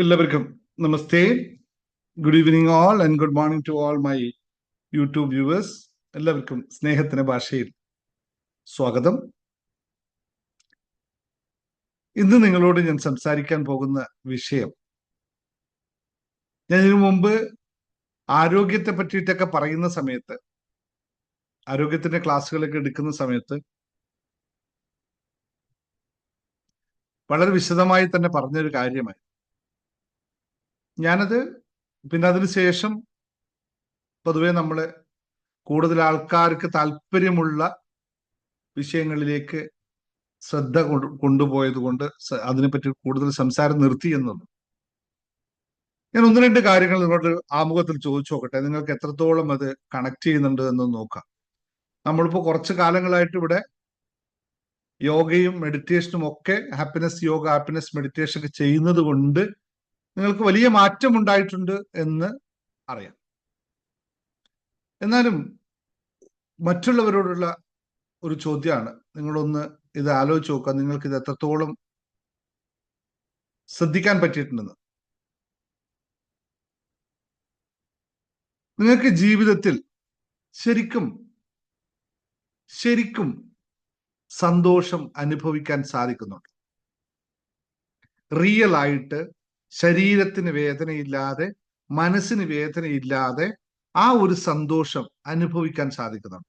എല്ലാവർക്കും നമസ്തേ. Good evening all and good morning to all my YouTube viewers. എല്ലാവർക്കും സ്നേഹത്തിന്റെ ഭാഷയിൽ സ്വാഗതം. ഇന്ന് നിങ്ങളോട് ഞാൻ സംസാരിക്കാൻ പോകുന്ന വിഷയം, ഞാൻ ഇതിനു മുമ്പ് ആരോഗ്യത്തെ പറ്റിയിട്ടൊക്കെ പറയുന്ന സമയത്ത്, ആരോഗ്യത്തിന്റെ ക്ലാസ്സുകളൊക്കെ എടുക്കുന്ന സമയത്ത് വളരെ വിശദമായി തന്നെ പറഞ്ഞൊരു കാര്യമായി. ഞാനത് പിന്നെ അതിനുശേഷം പൊതുവെ നമ്മൾ കൂടുതൽ ആൾക്കാർക്ക് താല്പര്യമുള്ള വിഷയങ്ങളിലേക്ക് ശ്രദ്ധ കൊണ്ടുപോയത് കൊണ്ട് അതിനെപ്പറ്റി കൂടുതൽ സംസാരം നിർത്തി എന്നുള്ളൂ. ഞാൻ ഒന്ന് രണ്ട് കാര്യങ്ങൾ നിങ്ങളോട് ആമുഖത്തിൽ ചോദിച്ചു നോക്കട്ടെ, നിങ്ങൾക്ക് എത്രത്തോളം അത് കണക്ട് ചെയ്യുന്നുണ്ട് എന്ന് നോക്കാം. നമ്മളിപ്പോൾ കുറച്ച് കാലങ്ങളായിട്ട് ഇവിടെ യോഗയും മെഡിറ്റേഷനും ഒക്കെ, ഹാപ്പിനെസ് യോഗ, ഹാപ്പിനെസ് മെഡിറ്റേഷൻ ഒക്കെ ചെയ്യുന്നത് കൊണ്ട് നിങ്ങൾക്ക് വലിയ മാറ്റം ഉണ്ടായിട്ടുണ്ട് എന്ന് അറിയാം. എന്നാലും മറ്റുള്ളവരോടുള്ള ഒരു ചോദ്യമാണ്, നിങ്ങളൊന്ന് ഇത് ആലോചിച്ച് നോക്കുക, നിങ്ങൾക്ക് ഇത് എത്രത്തോളം ശ്രദ്ധിക്കാൻ പറ്റിയിട്ടുണ്ടെന്ന്. നിങ്ങൾക്ക് ജീവിതത്തിൽ ശരിക്കും സന്തോഷം അനുഭവിക്കാൻ സാധിക്കുന്നുണ്ട്? റിയൽ ആയിട്ട് ശരീരത്തിന് വേദനയില്ലാതെ, മനസ്സിന് വേദനയില്ലാതെ ആ ഒരു സന്തോഷം അനുഭവിക്കാൻ സാധിക്കുന്നുണ്ട്?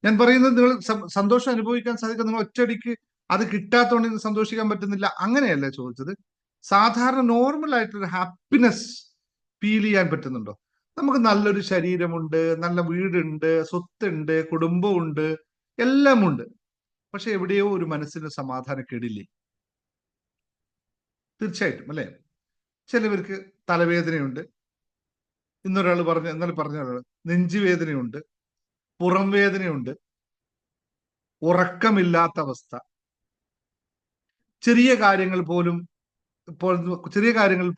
ഞാൻ പറയുന്നത്, നിങ്ങൾ സന്തോഷം അനുഭവിക്കാൻ സാധിക്കും, നിങ്ങൾ ഒറ്റയടിക്ക് അത് കിട്ടാത്തതുകൊണ്ട് സന്തോഷിക്കാൻ പറ്റുന്നില്ല, അങ്ങനെയല്ല ചോദിച്ചത്. സാധാരണ നോർമൽ ആയിട്ടൊരു ഹാപ്പിനെസ് ഫീൽ ചെയ്യാൻ പറ്റുന്നുണ്ടോ? നമുക്ക് നല്ലൊരു ശരീരമുണ്ട്, നല്ല വീടുണ്ട്, സ്വത്തുണ്ട്, കുടുംബമുണ്ട്, എല്ലാം ഉണ്ട്. പക്ഷെ എവിടെയോ ഒരു മനസ്സിന് സമാധാനക്കേടില്ലേ? തീർച്ചയായിട്ടും അല്ലെ? ചിലവർക്ക് തലവേദനയുണ്ട്, ഇന്നലെ പറഞ്ഞ നെഞ്ചുവേദനയുണ്ട്, പുറം വേദനയുണ്ട്, ഉറക്കമില്ലാത്ത അവസ്ഥ, ചെറിയ കാര്യങ്ങൾ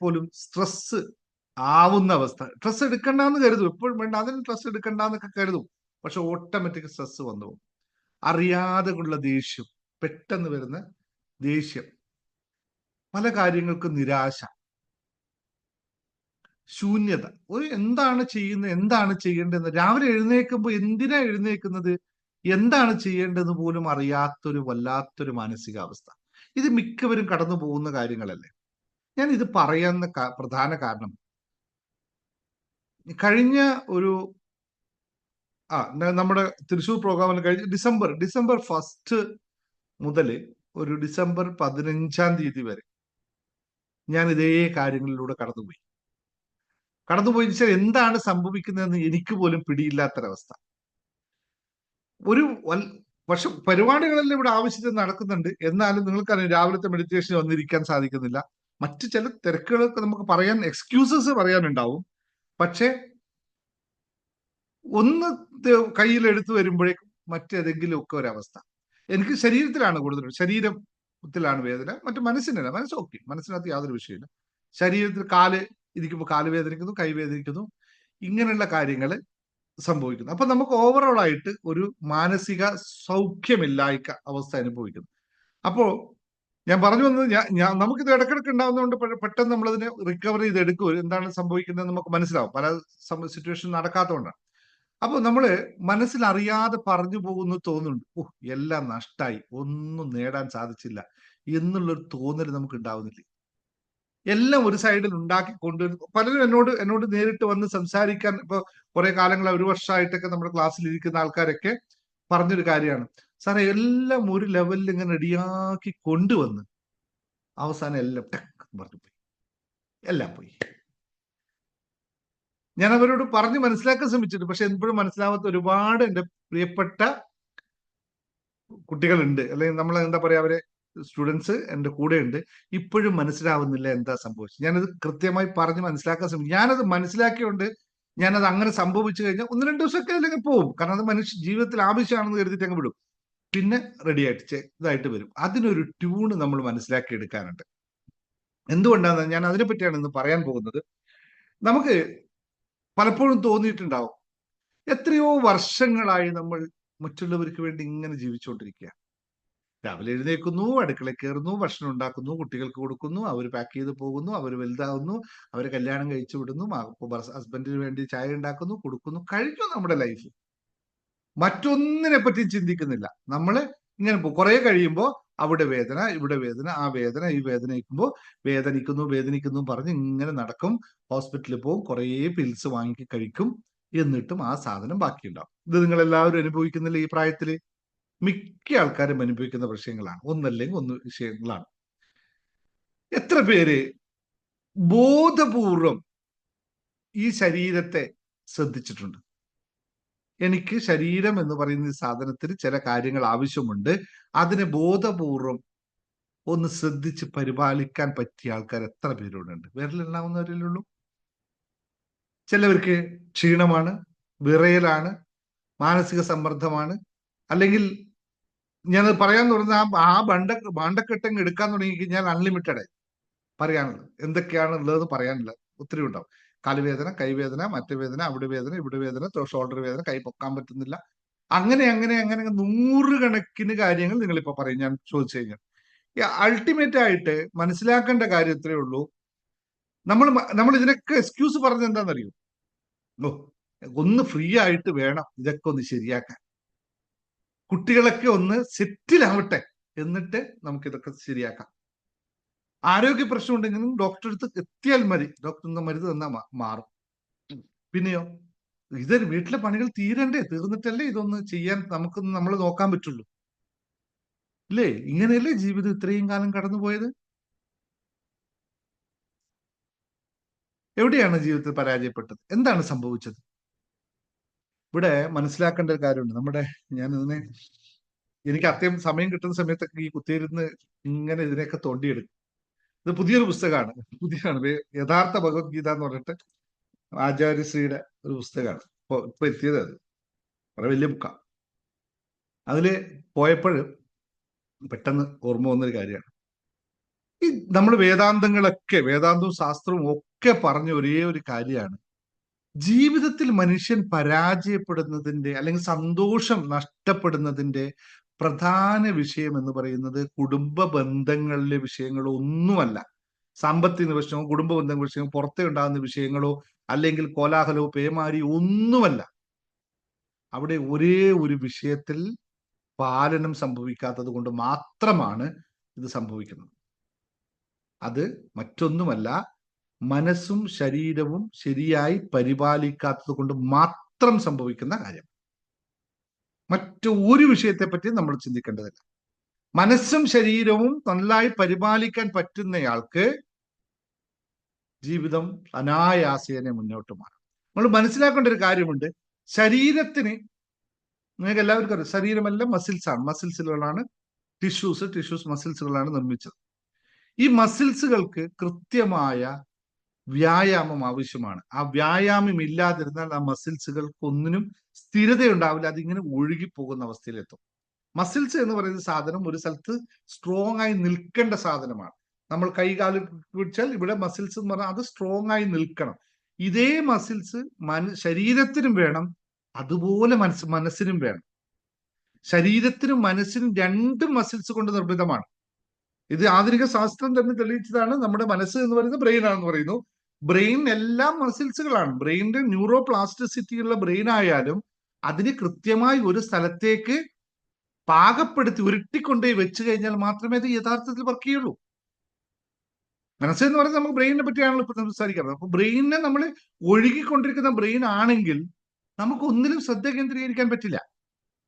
പോലും സ്ട്രെസ് ആവുന്ന അവസ്ഥ. സ്ട്രെസ് എടുക്കണ്ടെന്ന് കരുതും, എപ്പോഴും വേണ്ട അതിന് സ്ട്രെസ് എടുക്കണ്ടെന്നൊക്കെ കരുതും, പക്ഷെ ഓട്ടോമാറ്റിക് സ്ട്രെസ് വന്നു പോകും. അറിയാതെ ഉള്ള ദേഷ്യം, പെട്ടെന്ന് വരുന്ന ദേഷ്യം, പല കാര്യങ്ങൾക്കും നിരാശ, ശൂന്യത, എന്താണ് ചെയ്യേണ്ടതെന്ന്, രാവിലെ എഴുന്നേൽക്കുമ്പോൾ എന്തിനാ എഴുന്നേൽക്കുന്നത്, എന്താണ് ചെയ്യേണ്ടതെന്ന് പോലും അറിയാത്തൊരു വല്ലാത്തൊരു മാനസികാവസ്ഥ. ഇത് മിക്കവരും കടന്നു പോകുന്ന കാര്യങ്ങളല്ലേ. ഞാൻ ഇത് പറയാൻ പ്രധാന കാരണം, കഴിഞ്ഞ ഒരു നമ്മുടെ തൃശ്ശൂർ പ്രോഗ്രാമിൽ കഴിഞ്ഞ ഡിസംബർ 1 മുതൽ ഒരു ഡിസംബർ 15 വരെ ഞാൻ ഇതേ കാര്യങ്ങളിലൂടെ കടന്നുപോയി വെച്ചാൽ എന്താണ് സംഭവിക്കുന്നതെന്ന് എനിക്ക് പോലും പിടിയില്ലാത്തൊരവസ്ഥ. പക്ഷെ പരിപാടികളെല്ലാം ഇവിടെ ആവശ്യത്തിന് നടക്കുന്നുണ്ട്, എന്നാലും നിങ്ങൾക്കറിയാം രാവിലത്തെ മെഡിറ്റേഷൻ വന്നിരിക്കാൻ സാധിക്കുന്നില്ല. മറ്റു ചില തിരക്കുകളൊക്കെ നമുക്ക് പറയാൻ, എക്സ്ക്യൂസസ് പറയാനുണ്ടാവും. പക്ഷെ ഒന്ന് കയ്യിൽ എടുത്തു വരുമ്പോഴേക്കും മറ്റേതെങ്കിലും ഒക്കെ ഒരവസ്ഥ. എനിക്ക് ശരീരത്തിലാണ് കൂടുതൽ, ശരീരത്തിലാണ് വേദന, മറ്റു മനസ്സിനല്ല. മനസ്സ് ഓക്കെ, മനസ്സിനകത്ത് യാതൊരു വിഷയമില്ല. ശരീരത്തിൽ ഇരിക്കുമ്പോൾ കാല് വേദനിക്കുന്നു, കൈ വേദനിക്കുന്നു, ഇങ്ങനെയുള്ള കാര്യങ്ങൾ സംഭവിക്കുന്നു. അപ്പൊ നമുക്ക് ഓവറോൾ ആയിട്ട് ഒരു മാനസിക സൗഖ്യമില്ലായ്ക അവസ്ഥ അനുഭവിക്കുന്നു. അപ്പോ ഞാൻ പറഞ്ഞു വന്നത്, നമുക്കിത് ഇടക്കിടക്ക് ഉണ്ടാകുന്നതുകൊണ്ട് പെട്ടെന്ന് നമ്മളതിനെ റിക്കവർ ചെയ്തെടുക്കും, എന്താണ് സംഭവിക്കുന്നത് നമുക്ക് മനസ്സിലാവും, പല സിറ്റുവേഷൻ നടക്കാത്തതുകൊണ്ടാണ്. അപ്പൊ നമ്മള് മനസ്സിലറിയാതെ പറഞ്ഞു പോകുന്നു, തോന്നുന്നുണ്ട്, എല്ലാം നഷ്ടായി, ഒന്നും നേടാൻ സാധിച്ചില്ല എന്നുള്ളൊരു തോന്നൽ നമുക്ക് ഉണ്ടാവുന്നില്ലേ? എല്ലാം ഒരു സൈഡിൽ ഉണ്ടാക്കി കൊണ്ടുവരുന്നു. പലരും എന്നോട് നേരിട്ട് വന്ന് സംസാരിക്കാൻ, ഇപ്പൊ കുറെ കാലങ്ങളായി, ഒരു വർഷമായിട്ടൊക്കെ നമ്മുടെ ക്ലാസ്സിൽ ഇരിക്കുന്ന ആൾക്കാരൊക്കെ പറഞ്ഞൊരു കാര്യമാണ്, സാറേ എല്ലാം ഒരു ലെവലിൽ ഇങ്ങനെ റെഡിയാക്കി കൊണ്ടുവന്ന് അവസാനം എല്ലാം പറഞ്ഞു പോയി, എല്ലാം പോയി. ഞാൻ അവരോട് പറഞ്ഞ് മനസ്സിലാക്കാൻ ശ്രമിച്ചിട്ട്, പക്ഷെ എപ്പോഴും മനസ്സിലാവാത്ത ഒരുപാട് എൻ്റെ പ്രിയപ്പെട്ട കുട്ടികളുണ്ട്, അല്ലെങ്കിൽ നമ്മൾ എന്താ പറയാ, അവരെ സ്റ്റുഡൻസ് എൻ്റെ കൂടെ ഉണ്ട്. ഇപ്പോഴും മനസ്സിലാവുന്നില്ല എന്താ സംഭവിച്ചത്. ഞാനത് കൃത്യമായി പറഞ്ഞ് മനസ്സിലാക്കാൻ ശ്രമിക്കും. ഞാനത് മനസ്സിലാക്കിയോണ്ട് ഞാനത് അങ്ങനെ സംഭവിച്ചു കഴിഞ്ഞാൽ 1-2 ദിവസമൊക്കെ അല്ലെങ്കിൽ പോകും, കാരണം അത് മനുഷ്യ ജീവിതത്തിൽ ആവശ്യമാണെന്ന് കരുതിയിട്ട് അങ്ങ് വിടും. പിന്നെ റെഡി ആയിട്ട് ഇതായിട്ട് വരും. അതിനൊരു ട്യൂണ് നമ്മൾ മനസ്സിലാക്കി എടുക്കാനുണ്ട്. എന്തുകൊണ്ടാണ് ഞാൻ അതിനെ പറ്റിയാണ് ഇന്ന് പറയാൻ പോകുന്നത്. നമുക്ക് പലപ്പോഴും തോന്നിയിട്ടുണ്ടാവും, എത്രയോ വർഷങ്ങളായി നമ്മൾ മറ്റുള്ളവർക്ക് വേണ്ടി ഇങ്ങനെ ജീവിച്ചുകൊണ്ടിരിക്കുക, രാവിലെ എഴുന്നേൽക്കുന്നു, അടുക്കളയിൽ കയറുന്നു, ഭക്ഷണം ഉണ്ടാക്കുന്നു, കുട്ടികൾക്ക് കൊടുക്കുന്നു, അവർ പാക്ക് ചെയ്ത് പോകുന്നു, അവർ വലുതാവുന്നു, അവരെ കല്യാണം കഴിച്ചു വിടുന്നു, ഹസ്ബൻഡിന് വേണ്ടി ചായ ഉണ്ടാക്കുന്നു, കൊടുക്കുന്നു, കഴിഞ്ഞു നമ്മുടെ ലൈഫ്. മറ്റൊന്നിനെ പറ്റിയും ചിന്തിക്കുന്നില്ല. നമ്മള് ഇങ്ങനെ കുറെ കഴിയുമ്പോൾ അവിടെ വേദന, ഇവിടെ വേദന, ആ വേദന, ഈ വേദനിക്കുമ്പോൾ വേദനിക്കുന്നു വേദനിക്കുന്നു പറഞ്ഞ് ഇങ്ങനെ നടക്കും. ഹോസ്പിറ്റലിൽ പോകും, കുറേ പിൽസ് വാങ്ങി കഴിക്കും. എന്നിട്ടും ആ സാധനം ബാക്കിയുണ്ടാവും. ഇത് നിങ്ങൾ എല്ലാവരും അനുഭവിക്കുന്നില്ല ഈ പ്രായത്തില്? മിക്ക ആൾക്കാരും അനുഭവിക്കുന്ന പ്രശ്നങ്ങളാണ്. ഒന്നല്ലെങ്കിൽ ഒന്ന് വിഷയങ്ങളാണ്. എത്ര പേര് ബോധപൂർവം ഈ ശരീരത്തെ ശ്രദ്ധിച്ചിട്ടുണ്ട്? എനിക്ക് ശരീരം എന്ന് പറയുന്ന ഈ സാധനത്തിന് ചില കാര്യങ്ങൾ ആവശ്യമുണ്ട്, അതിനെ ബോധപൂർവം ഒന്ന് ശ്രദ്ധിച്ച് പരിപാലിക്കാൻ പറ്റിയ ആൾക്കാർ എത്ര പേരോടുണ്ട്? വിരലെണ്ണാവുന്നവരല്ലേ ഉള്ളൂ. ചിലവർക്ക് ക്ഷീണമാണ്, വിറയലാണ്, മാനസിക സമ്മർദ്ദമാണ്, അല്ലെങ്കിൽ ഞാനത് പറയാൻ തുടങ്ങുന്ന ആ ഭാണ്ഡക്കെട്ടങ്ങ് എടുക്കാൻ തുടങ്ങി കഴിഞ്ഞാൽ അൺലിമിറ്റഡ് പറയാനുള്ളത് എന്തൊക്കെയാണ് ഉള്ളതെന്ന് പറയാനില്ല, ഒത്തിരി ഉണ്ടാവും. കാലുവേദന, കൈവേദന, മറ്റു വേദന, അവിടെ വേദന, ഇവിടെ വേദന, ഷോൾഡർ വേദന, കൈ പൊക്കാൻ പറ്റുന്നില്ല, അങ്ങനെ അങ്ങനെ അങ്ങനെ നൂറുകണക്കിന് കാര്യങ്ങൾ നിങ്ങളിപ്പോ പറയും ഞാൻ ചോദിച്ചു കഴിഞ്ഞാൽ. അൾട്ടിമേറ്റ് ആയിട്ട് മനസ്സിലാക്കേണ്ട കാര്യത്തിലേ ഉള്ളൂ. നമ്മൾ ഇതിനൊക്കെ എക്സ്ക്യൂസ് പറഞ്ഞത് എന്താണെന്നറിയോ? ഓ, ഒന്ന് ഫ്രീ ആയിട്ട് വേണം ഇതൊക്കെ ഒന്ന് ശരിയാക്കാൻ, കുട്ടികളൊക്കെ ഒന്ന് സെറ്റിലാവട്ടെ, എന്നിട്ട് നമുക്ക് ഇതൊക്കെ ശരിയാക്കാം. ആരോഗ്യ പ്രശ്നം ഉണ്ടെങ്കിലും ഡോക്ടറെ അടുത്ത് എത്തിയാൽ മതി, ഡോക്ടർ മരുന്ന് തന്നാൽ മാറും. പിന്നെയോ ഇതൊരു വീട്ടിലെ പണികൾ തീരണ്ടേ? തീർന്നിട്ടല്ലേ ഇതൊന്ന് ചെയ്യാൻ നമുക്കൊന്ന് നമ്മൾ നോക്കാൻ പറ്റുള്ളൂ, ഇല്ലേ? ഇങ്ങനെയല്ലേ ജീവിതം ഇത്രയും കാലം കടന്നുപോയത്? എവിടെയാണ് ജീവിതത്തിൽ പരാജയപ്പെട്ടത്? എന്താണ് സംഭവിച്ചത്? ഇവിടെ മനസ്സിലാക്കേണ്ട ഒരു കാര്യമുണ്ട്. എനിക്ക് അത്യം സമയം കിട്ടുന്ന സമയത്തൊക്കെ ഈ കുത്തിയിരുന്ന് ഇങ്ങനെ ഇതിനെയൊക്കെ തോണ്ടിയെടുക്കും. ഇത് പുതിയൊരു പുസ്തകമാണ്, യഥാർത്ഥ ഭഗവത്ഗീത എന്ന് പറഞ്ഞിട്ട് ആചാര്യശ്രീയുടെ ഒരു പുസ്തകമാണ്. ഇപ്പൊ എത്തിയത് അത് വളരെ വലിയ ബുക്കാണ്. അതില് പോയപ്പോൾ പെട്ടെന്ന് ഓർമ്മ വന്നൊരു കാര്യമാണ്. ഈ നമ്മൾ വേദാന്തവും ശാസ്ത്രവും ഒക്കെ പറഞ്ഞ ഒരേ ഒരു കാര്യമാണ്, ജീവിതത്തിൽ മനുഷ്യൻ പരാജയപ്പെടുന്നതിന്റെ അല്ലെങ്കിൽ സന്തോഷം നഷ്ടപ്പെടുന്നതിന്റെ പ്രധാന വിഷയം എന്ന് പറയുന്നത് കുടുംബ ബന്ധങ്ങളിലെ വിഷയങ്ങളോ ഒന്നുമല്ല. സാമ്പത്തിക പ്രശ്നമോ കുടുംബ ബന്ധ വിഷയമോ പുറത്തേ ഉണ്ടാകുന്ന വിഷയങ്ങളോ അല്ലെങ്കിൽ കോലാഹലമോ പേമാരിയോ ഒന്നുമല്ല. അവിടെ ഒരേ ഒരു വിഷയത്തിൽ പാലനം സംഭവിക്കാത്തത് കൊണ്ട് മാത്രമാണ് ഇത് സംഭവിക്കുന്നത്. അത് മറ്റൊന്നുമല്ല, മനസ്സും ശരീരവും ശരിയായി പരിപാലിക്കാത്തത് കൊണ്ട് മാത്രം സംഭവിക്കുന്ന കാര്യം. മറ്റു ഒരു വിഷയത്തെ പറ്റി നമ്മൾ ചിന്തിക്കേണ്ടതില്ല. മനസ്സും ശരീരവും നന്നായി പരിപാലിക്കാൻ പറ്റുന്നയാൾക്ക് ജീവിതം അനായാസേന മുന്നോട്ട് മാറും. നമ്മൾ മനസ്സിലാക്കേണ്ട ഒരു കാര്യമുണ്ട്, ശരീരത്തിന്, നിങ്ങൾക്ക് എല്ലാവർക്കും അറിയാം, ശരീരമെല്ലാം മസിൽസാണ്, മസിൽസുകളാണ്, ടിഷ്യൂസ് മസിൽസുകളാണ് നിർമ്മിച്ചത്. ഈ മസിൽസുകൾക്ക് കൃത്യമായ വ്യായാമം ആവശ്യമാണ്. ആ വ്യായാമം ഇല്ലാതിരുന്നാൽ ആ മസിൽസുകൾക്ക് ഒന്നിനും സ്ഥിരതയുണ്ടാവില്ല, അതിങ്ങനെ ഒഴുകിപ്പോകുന്ന അവസ്ഥയിലെത്തും. മസിൽസ് എന്ന് പറയുന്ന സാധനം ഒരു സ്ഥലത്ത് സ്ട്രോങ് ആയി നിൽക്കേണ്ട സാധനമാണ്. നമ്മൾ കൈകാല് പിടിച്ചാൽ ഇവിടെ മസിൽസ് എന്ന് പറഞ്ഞാൽ അത് സ്ട്രോങ് ആയി നിൽക്കണം. ഇതേ മസിൽസ് ശരീരത്തിനും വേണം, അതുപോലെ മനസ്സിനും വേണം. ശരീരത്തിനും മനസ്സിനും രണ്ട് മസിൽസ് കൊണ്ട് നിർമ്മിതമാണ്. ഇത് ആധുനിക ശാസ്ത്രം തന്നെ തെളിയിച്ചതാണ്. നമ്മുടെ മനസ്സ് എന്ന് പറയുന്നത് ബ്രെയിൻ ആണെന്ന് പറയുന്നു. ബ്രെയിൻ എല്ലാം മസിൽസുകളാണ്. ബ്രെയിനിന്റെ ന്യൂറോ പ്ലാസ്റ്റിസിറ്റി ഉള്ള ബ്രെയിൻ ആയാലും അതിന് കൃത്യമായി ഒരു സ്ഥലത്തേക്ക് പാകപ്പെടുത്തി ഉരുട്ടിക്കൊണ്ടേ വെച്ച് കഴിഞ്ഞാൽ മാത്രമേ അത് യഥാർത്ഥത്തിൽ വർക്ക് ചെയ്യുള്ളൂ. മനസ്സെന്ന് പറയുന്നത് നമുക്ക് ബ്രെയിനിനെ പറ്റിയാണല്ലോ ഇപ്പൊ സംസാരിക്കുന്നത്. അപ്പൊ ബ്രെയിനിനെ നമ്മൾ ഒഴുകിക്കൊണ്ടിരിക്കുന്ന ബ്രെയിൻ ആണെങ്കിൽ നമുക്ക് ഒന്നിലും ശ്രദ്ധ കേന്ദ്രീകരിക്കാൻ പറ്റില്ല.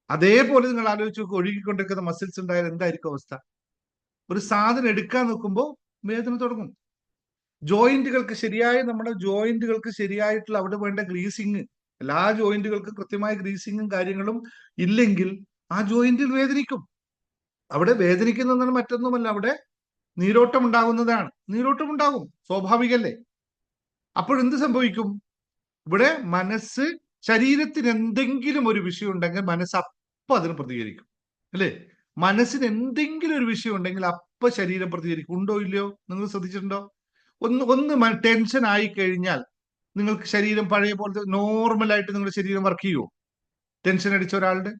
അതേപോലെ നിങ്ങൾ ആലോചിച്ച് നോക്കുക, ഒഴുകിക്കൊണ്ടിരിക്കുന്ന മസിൽസ് ഉണ്ടായാൽ എന്തായിരിക്കും അവസ്ഥ? ഒരു സാധനം എടുക്കാൻ നോക്കുമ്പോൾ വേദന തുടങ്ങും. നമ്മുടെ ജോയിന്റുകൾക്ക് ശരിയായിട്ടുള്ള അവിടെ വേണ്ട ഗ്രീസിങ്, എല്ലാ ജോയിന്റുകൾക്കും കൃത്യമായ ഗ്രീസിങ്ങും കാര്യങ്ങളും ഇല്ലെങ്കിൽ ആ ജോയിന്റിൽ വേദനിക്കും. അവിടെ വേദനിക്കുന്നതാണ് മറ്റൊന്നുമല്ല, അവിടെ നീരോട്ടം ഉണ്ടാകുന്നതാണ്. നീരോട്ടം ഉണ്ടാകും, സ്വാഭാവികല്ലേ? അപ്പോഴെന്ത് സംഭവിക്കും? ഇവിടെ മനസ്സ്, ശരീരത്തിന് എന്തെങ്കിലും ഒരു വിഷയം ഉണ്ടെങ്കിൽ മനസ്സ് അപ്പം അതിന് പ്രതികരിക്കും, അല്ലേ? മനസ്സിന് എന്തെങ്കിലും ഒരു വിഷയം ഉണ്ടെങ്കിൽ അപ്പൊ ശരീരം പ്രതികരിക്കും. ഉണ്ടോ ഇല്ലയോ? നിങ്ങൾ ശ്രദ്ധിച്ചിട്ടുണ്ടോ? ഒന്ന് ടെൻഷൻ ആയി കഴിഞ്ഞാൽ നിങ്ങൾക്ക് ശരീരം പഴയ പോലത്തെ നോർമലായിട്ട് നിങ്ങളുടെ ശരീരം വർക്ക് ചെയ്യുമോ? ടെൻഷൻ അടിച്ച ഒരാളുടെ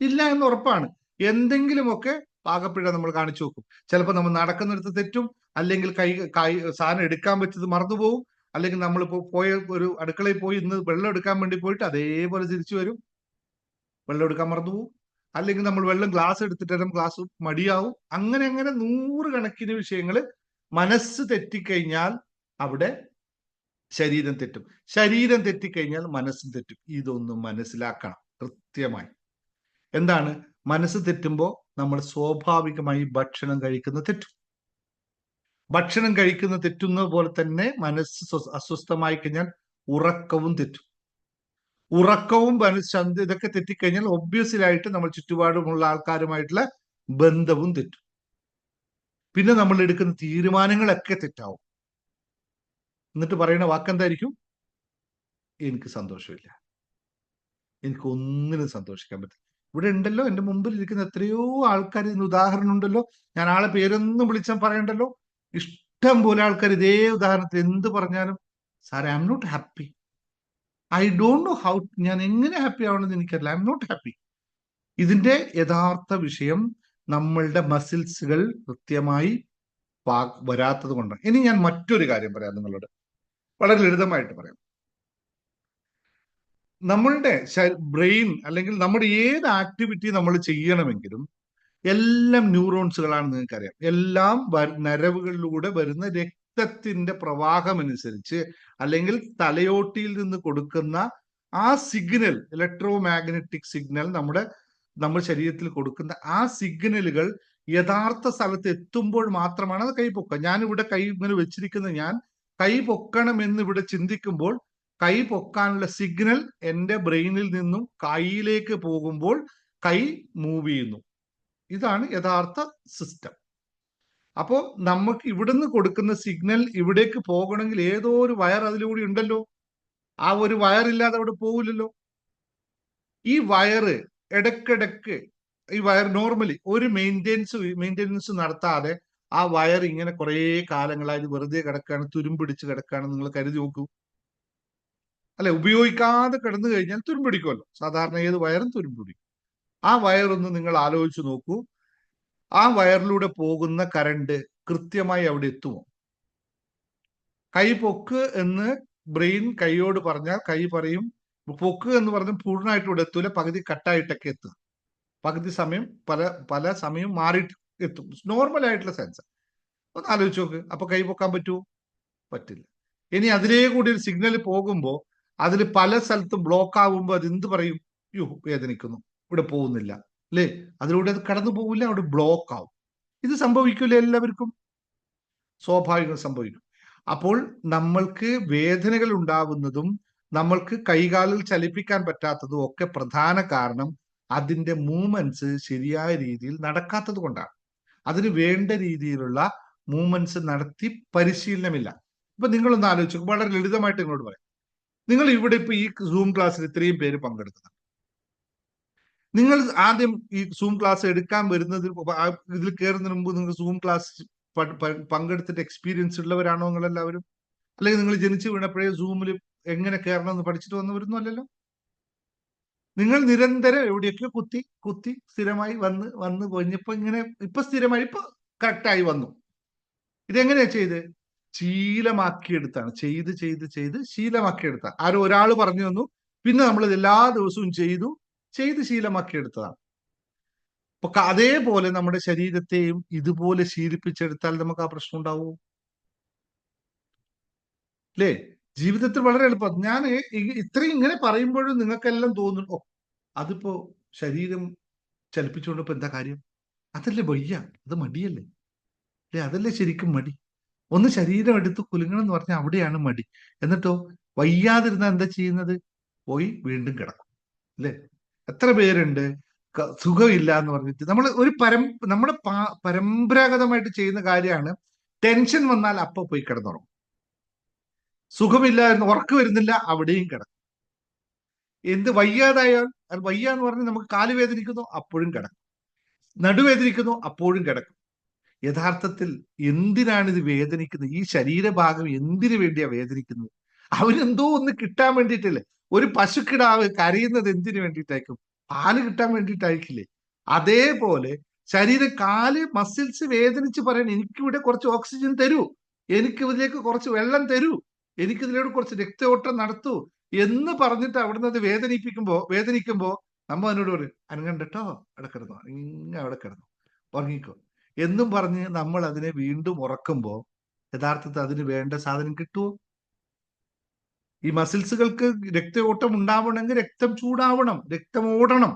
ഇല്ല എന്ന് ഉറപ്പാണ്. എന്തെങ്കിലുമൊക്കെ പാകപ്പിഴ നമ്മൾ കാണിച്ചു നോക്കും. ചിലപ്പോൾ നമ്മൾ നടക്കുന്നിടത്ത് തെറ്റും, അല്ലെങ്കിൽ കൈ സാധനം എടുക്കാൻ പറ്റത് മറന്നുപോകും, അല്ലെങ്കിൽ നമ്മളിപ്പോ ഒരു അടുക്കളയിൽ പോയി ഇന്ന് വെള്ളം എടുക്കാൻ വേണ്ടി പോയിട്ട് അതേപോലെ തിരിച്ചു വരും, വെള്ളം എടുക്കാൻ മറന്നുപോകും. അല്ലെങ്കിൽ നമ്മൾ വെള്ളം ഗ്ലാസ് എടുത്തിട്ട് ഗ്ലാസ് മടിയാവും. അങ്ങനെ അങ്ങനെ 100 കണക്കിന് വിഷയങ്ങൾ. മനസ്സ് തെറ്റിക്കഴിഞ്ഞാൽ അവിടെ ശരീരം തെറ്റും, ശരീരം തെറ്റിക്കഴിഞ്ഞാൽ മനസ്സും തെറ്റും. ഇതൊന്നും മനസ്സിലാക്കണം കൃത്യമായി. എന്താണ് മനസ്സ് തെറ്റുമ്പോൾ നമ്മൾ സ്വാഭാവികമായി ഭക്ഷണം കഴിക്കുന്ന തെറ്റും. ഭക്ഷണം കഴിക്കുന്ന തെറ്റുന്ന പോലെ തന്നെ മനസ്സ് അസ്വസ്ഥമായി കഴിഞ്ഞാൽ ഉറക്കവും തെറ്റും. ഉറക്കവും ഇതൊക്കെ തെറ്റിക്കഴിഞ്ഞാൽ ഒബ്വിയസ്ലി ആയിട്ട് നമ്മൾ ചുറ്റുപാടുമുള്ള ആൾക്കാരുമായിട്ടുള്ള ബന്ധവും തെറ്റും. പിന്നെ നമ്മൾ എടുക്കുന്ന തീരുമാനങ്ങളൊക്കെ തെറ്റാവും. എന്നിട്ട് പറയുന്ന വാക്കെന്തായിരിക്കും? എനിക്ക് സന്തോഷമില്ല, എനിക്ക് ഒന്നിനും സന്തോഷിക്കാൻ പറ്റില്ല. ഇവിടെ ഉണ്ടല്ലോ, എന്റെ മുമ്പിൽ ഇരിക്കുന്ന എത്രയോ ആൾക്കാർ, ഇതിന് ഉദാഹരണം ഉണ്ടല്ലോ. ഞാൻ ആളെ പേരൊന്നും വിളിച്ചാൽ പറയണ്ടല്ലോ. ഇഷ്ടം പോലെ ആൾക്കാർ ഇതേ ഉദാഹരണത്തിൽ എന്ത് പറഞ്ഞാലും, sir I am not happy, I don't know how, ഞാൻ എങ്ങനെ ഹാപ്പി ആവണമെന്ന് എനിക്കറിയില്ല, ഐ എം നോട്ട് ഹാപ്പി. ഇതിന്റെ യഥാർത്ഥ വിഷയം നമ്മളുടെ മസിൽസുകൾ കൃത്യമായി വരാത്തത് കൊണ്ടാണ്. ഇനി ഞാൻ മറ്റൊരു കാര്യം പറയാം നിങ്ങളോട്, വളരെ ലളിതമായിട്ട് പറയാം. നമ്മളുടെ ബ്രെയിൻ അല്ലെങ്കിൽ നമ്മുടെ ഏത് ആക്ടിവിറ്റി നമ്മൾ ചെയ്യണമെങ്കിലും എല്ലാം ന്യൂറോൺസുകളാണെന്ന് നിങ്ങൾക്കറിയാം. എല്ലാം നരവുകളിലൂടെ വരുന്ന രക്തത്തിന്റെ പ്രവാഹം അനുസരിച്ച്, അല്ലെങ്കിൽ തലയോട്ടിയിൽ നിന്ന് കൊടുക്കുന്ന ആ സിഗ്നൽ, ഇലക്ട്രോ മാഗ്നറ്റിക് സിഗ്നൽ നമ്മൾ ശരീരത്തിൽ കൊടുക്കുന്ന ആ സിഗ്നലുകൾ യഥാർത്ഥ സ്ഥലത്ത് എത്തുമ്പോൾ മാത്രമാണ് അത് കൈ പൊക്കുക. ഞാനിവിടെ കൈ ഇങ്ങനെ വെച്ചിരിക്കുന്ന ഞാൻ കൈ പൊക്കണമെന്ന് ഇവിടെ ചിന്തിക്കുമ്പോൾ കൈ പൊക്കാനുള്ള സിഗ്നൽ എൻ്റെ ബ്രെയിനിൽ നിന്നും കൈയിലേക്ക് പോകുമ്പോൾ കൈ മൂവ് ചെയ്യുന്നു. ഇതാണ് യഥാർത്ഥ സിസ്റ്റം. അപ്പോ നമുക്ക് ഇവിടുന്ന് കൊടുക്കുന്ന സിഗ്നൽ ഇവിടേക്ക് പോകണമെങ്കിൽ ഏതോ ഒരു വയർ അതിലൂടെ ഉണ്ടല്ലോ. ആ ഒരു വയറില്ലാതെ അവിടെ പോകില്ലല്ലോ. ഈ വയറ് ഇടക്കിടക്ക്, ഈ വയർ നോർമലി ഒരു മെയിൻ്റെനൻസ് നടത്താതെ ആ വയർ ഇങ്ങനെ കുറെ കാലങ്ങളായി വെറുതെ കിടക്കുകയാണ്, തുരുമ്പിടിച്ച് കിടക്കുകയാണ്. നിങ്ങൾ കരുതി നോക്കൂ, അല്ലെ? ഉപയോഗിക്കാതെ കിടന്നു കഴിഞ്ഞാൽ തുരുമ്പിടിക്കുമല്ലോ. സാധാരണ ഏത് വയറും തുരുമ്പിടിക്കും. ആ വയറൊന്ന് നിങ്ങൾ ആലോചിച്ച് നോക്കൂ. ആ വയറിലൂടെ പോകുന്ന കറണ്ട് കൃത്യമായി അവിടെ എത്തുമോ? കൈ പൊക്ക് എന്ന് ബ്രെയിൻ കൈയോട് പറഞ്ഞാൽ കൈ പറയും പൊക്ക് എന്ന് പറഞ്ഞാൽ പൂർണ്ണമായിട്ട് ഇവിടെ എത്തൂല, പകുതി കട്ടായിട്ടൊക്കെ എത്തുക. പകുതി സമയം പല സമയം മാറിയിട്ട് എത്തും. നോർമൽ ആയിട്ടുള്ള സെൻസ്. ഒന്ന് ആലോചിച്ച് നോക്ക്. അപ്പൊ കൈ പൊക്കാൻ പറ്റുമോ? പറ്റില്ല. ഇനി അതിലേ കൂടി ഒരു സിഗ്നൽ പോകുമ്പോൾ അതിൽ പല സ്ഥലത്തും ബ്ലോക്ക് ആവുമ്പോൾ അത് എന്ത് പറയും? യോ, വേദനിക്കുന്നു, ഇവിടെ പോകുന്നില്ല, അല്ലേ? അതിലൂടെ അത് കടന്നു പോകില്ല, അവിടെ ബ്ലോക്ക് ആവും. ഇത് സംഭവിക്കില്ല എല്ലാവർക്കും, സ്വാഭാവികം സംഭവിക്കും. അപ്പോൾ നമ്മൾക്ക് വേദനകൾ ഉണ്ടാവുന്നതും നമ്മൾക്ക് കൈകാലിൽ ചലിപ്പിക്കാൻ പറ്റാത്തതും ഒക്കെ പ്രധാന കാരണം അതിന്റെ മൂവ്മെന്റ്സ് ശരിയായ രീതിയിൽ നടക്കാത്തത് കൊണ്ടാണ്. അതിന് വേണ്ട രീതിയിലുള്ള മൂവ്മെന്റ്സ് നടത്തി പരിശീലനമില്ല. ഇപ്പൊ നിങ്ങളൊന്ന് ആലോചിച്ചു, വളരെ ലളിതമായിട്ട് നിങ്ങളോട് പറയാം. നിങ്ങൾ ഇവിടെ ഇപ്പൊ ഈ സൂം ക്ലാസ്സിൽ ഇത്രയും പേര് പങ്കെടുക്കുന്നത്, നിങ്ങൾ ആദ്യം ഈ സൂം ക്ലാസ് എടുക്കാൻ വരുന്നതിൽ ഇതിൽ കയറുന്നതിന് മുമ്പ് നിങ്ങൾ സൂം ക്ലാസ് പങ്കെടുത്തിട്ട് എക്സ്പീരിയൻസ് ഉള്ളവരാണോ നിങ്ങളെല്ലാവരും? അല്ലെങ്കിൽ നിങ്ങൾ ജനിച്ചു വീണപ്പോഴേ സൂമിൽ എങ്ങനെ കയറണമെന്ന് പഠിച്ചിട്ട് വന്നവരൊന്നും അല്ലല്ലോ. നിങ്ങൾ നിരന്തരം എവിടെയൊക്കെ കുത്തി സ്ഥിരമായി വന്ന് കഴിഞ്ഞപ്പോ ഇങ്ങനെ ഇപ്പൊ സ്ഥിരമായി ഇപ്പൊ കറക്റ്റായി വന്നു. ഇതെങ്ങനെയാ ചെയ്ത്? ശീലമാക്കിയെടുത്താണ്. ചെയ്ത് ശീലമാക്കിയെടുത്താണ്. ആരോ ഒരാൾ പറഞ്ഞു തന്നു, പിന്നെ നമ്മൾ എല്ലാ ദിവസവും ചെയ്ത് ശീലമാക്കിയെടുത്തതാണ്. അപ്പൊ അതേപോലെ നമ്മുടെ ശരീരത്തെയും ഇതുപോലെ ശീലിപ്പിച്ചെടുത്താൽ നമുക്ക് ആ പ്രശ്നം ഉണ്ടാവുമോ? അല്ലേ? ജീവിതത്തിൽ വളരെ എളുപ്പം. ഞാൻ ഇത്രയും ഇങ്ങനെ പറയുമ്പോഴും നിങ്ങൾക്കെല്ലാം തോന്നുന്നു, അതിപ്പോ ശരീരം ചലിപ്പിച്ചുകൊണ്ടിപ്പോ എന്താ കാര്യം? അതല്ലേ വയ്യ, അത് മടിയല്ലേ? അല്ലേ? അതല്ലേ ശരിക്കും മടി. ഒന്ന് ശരീരം എടുത്ത് കുലുങ്ങണം എന്ന് പറഞ്ഞാൽ അവിടെയാണ് മടി. എന്നിട്ടോ വയ്യാതിരുന്ന എന്താ ചെയ്യുന്നത്? പോയി വീണ്ടും കിടക്കും, അല്ലേ? എത്ര പേരുണ്ട് സുഖമില്ല എന്ന് പറഞ്ഞിട്ട് നമ്മുടെ പരമ്പരാഗതമായിട്ട് ചെയ്യുന്ന കാര്യമാണ്. ടെൻഷൻ വന്നാൽ അപ്പൊ പോയി കിടന്നുറങ്ങും. സുഖമില്ലായിരുന്നു, ഉറക്കം വരുന്നില്ല, അവിടെയും കിടക്കും. എന്ത് വയ്യാതായാൽ, അത് വയ്യ എന്ന് പറഞ്ഞ് നമുക്ക് കാല് വേദനിക്കുന്നു, അപ്പോഴും കിടക്കും. നടുവേദനിക്കുന്നു, അപ്പോഴും കിടക്കും. യഥാർത്ഥത്തിൽ എന്തിനാണ് ഇത് വേദനിക്കുന്നത്? ഈ ശരീരഭാഗം എന്തിനു വേണ്ടിയാ വേദനിക്കുന്നത്? അവനെന്തോ ഒന്ന് കിട്ടാൻ വേണ്ടിയിട്ടല്ലേ? ഒരു പശുക്കിടാവ് കരയുന്നത് എന്തിനു വേണ്ടിയിട്ടായിരിക്കും? പാല് കിട്ടാൻ വേണ്ടിയിട്ടായിരിക്കില്ലേ? അതേപോലെ കാല് മസിൽസ് വേദനിച്ച് പറയണം, എനിക്കിവിടെ കുറച്ച് ഓക്സിജൻ തരൂ, എനിക്ക് ഇതിലേക്ക് കുറച്ച് വെള്ളം തരൂ, എനിക്ക് ഇതിലൂടെ കുറച്ച് രക്തയോട്ടം നടത്തൂ എന്ന് പറഞ്ഞിട്ട് അവിടുന്ന് അത് വേദനിക്കുമ്പോ നമ്മ അതിനോട് പറയും, അനങ്ങണ്ടട്ടോ, അവിടെ കിടന്നോ, അവിടെ കിടന്നു ഉറങ്ങിക്കോ എന്നും പറഞ്ഞ് നമ്മൾ അതിനെ വീണ്ടും ഉറക്കുമ്പോ യഥാർത്ഥത്തിൽ അതിന് വേണ്ട സാധനം കിട്ടുമോ? ഈ മസിൽസുകൾക്ക് രക്തയോട്ടം ഉണ്ടാവണമെങ്കിൽ രക്തം ചൂടാവണം, രക്തം ഓടണം.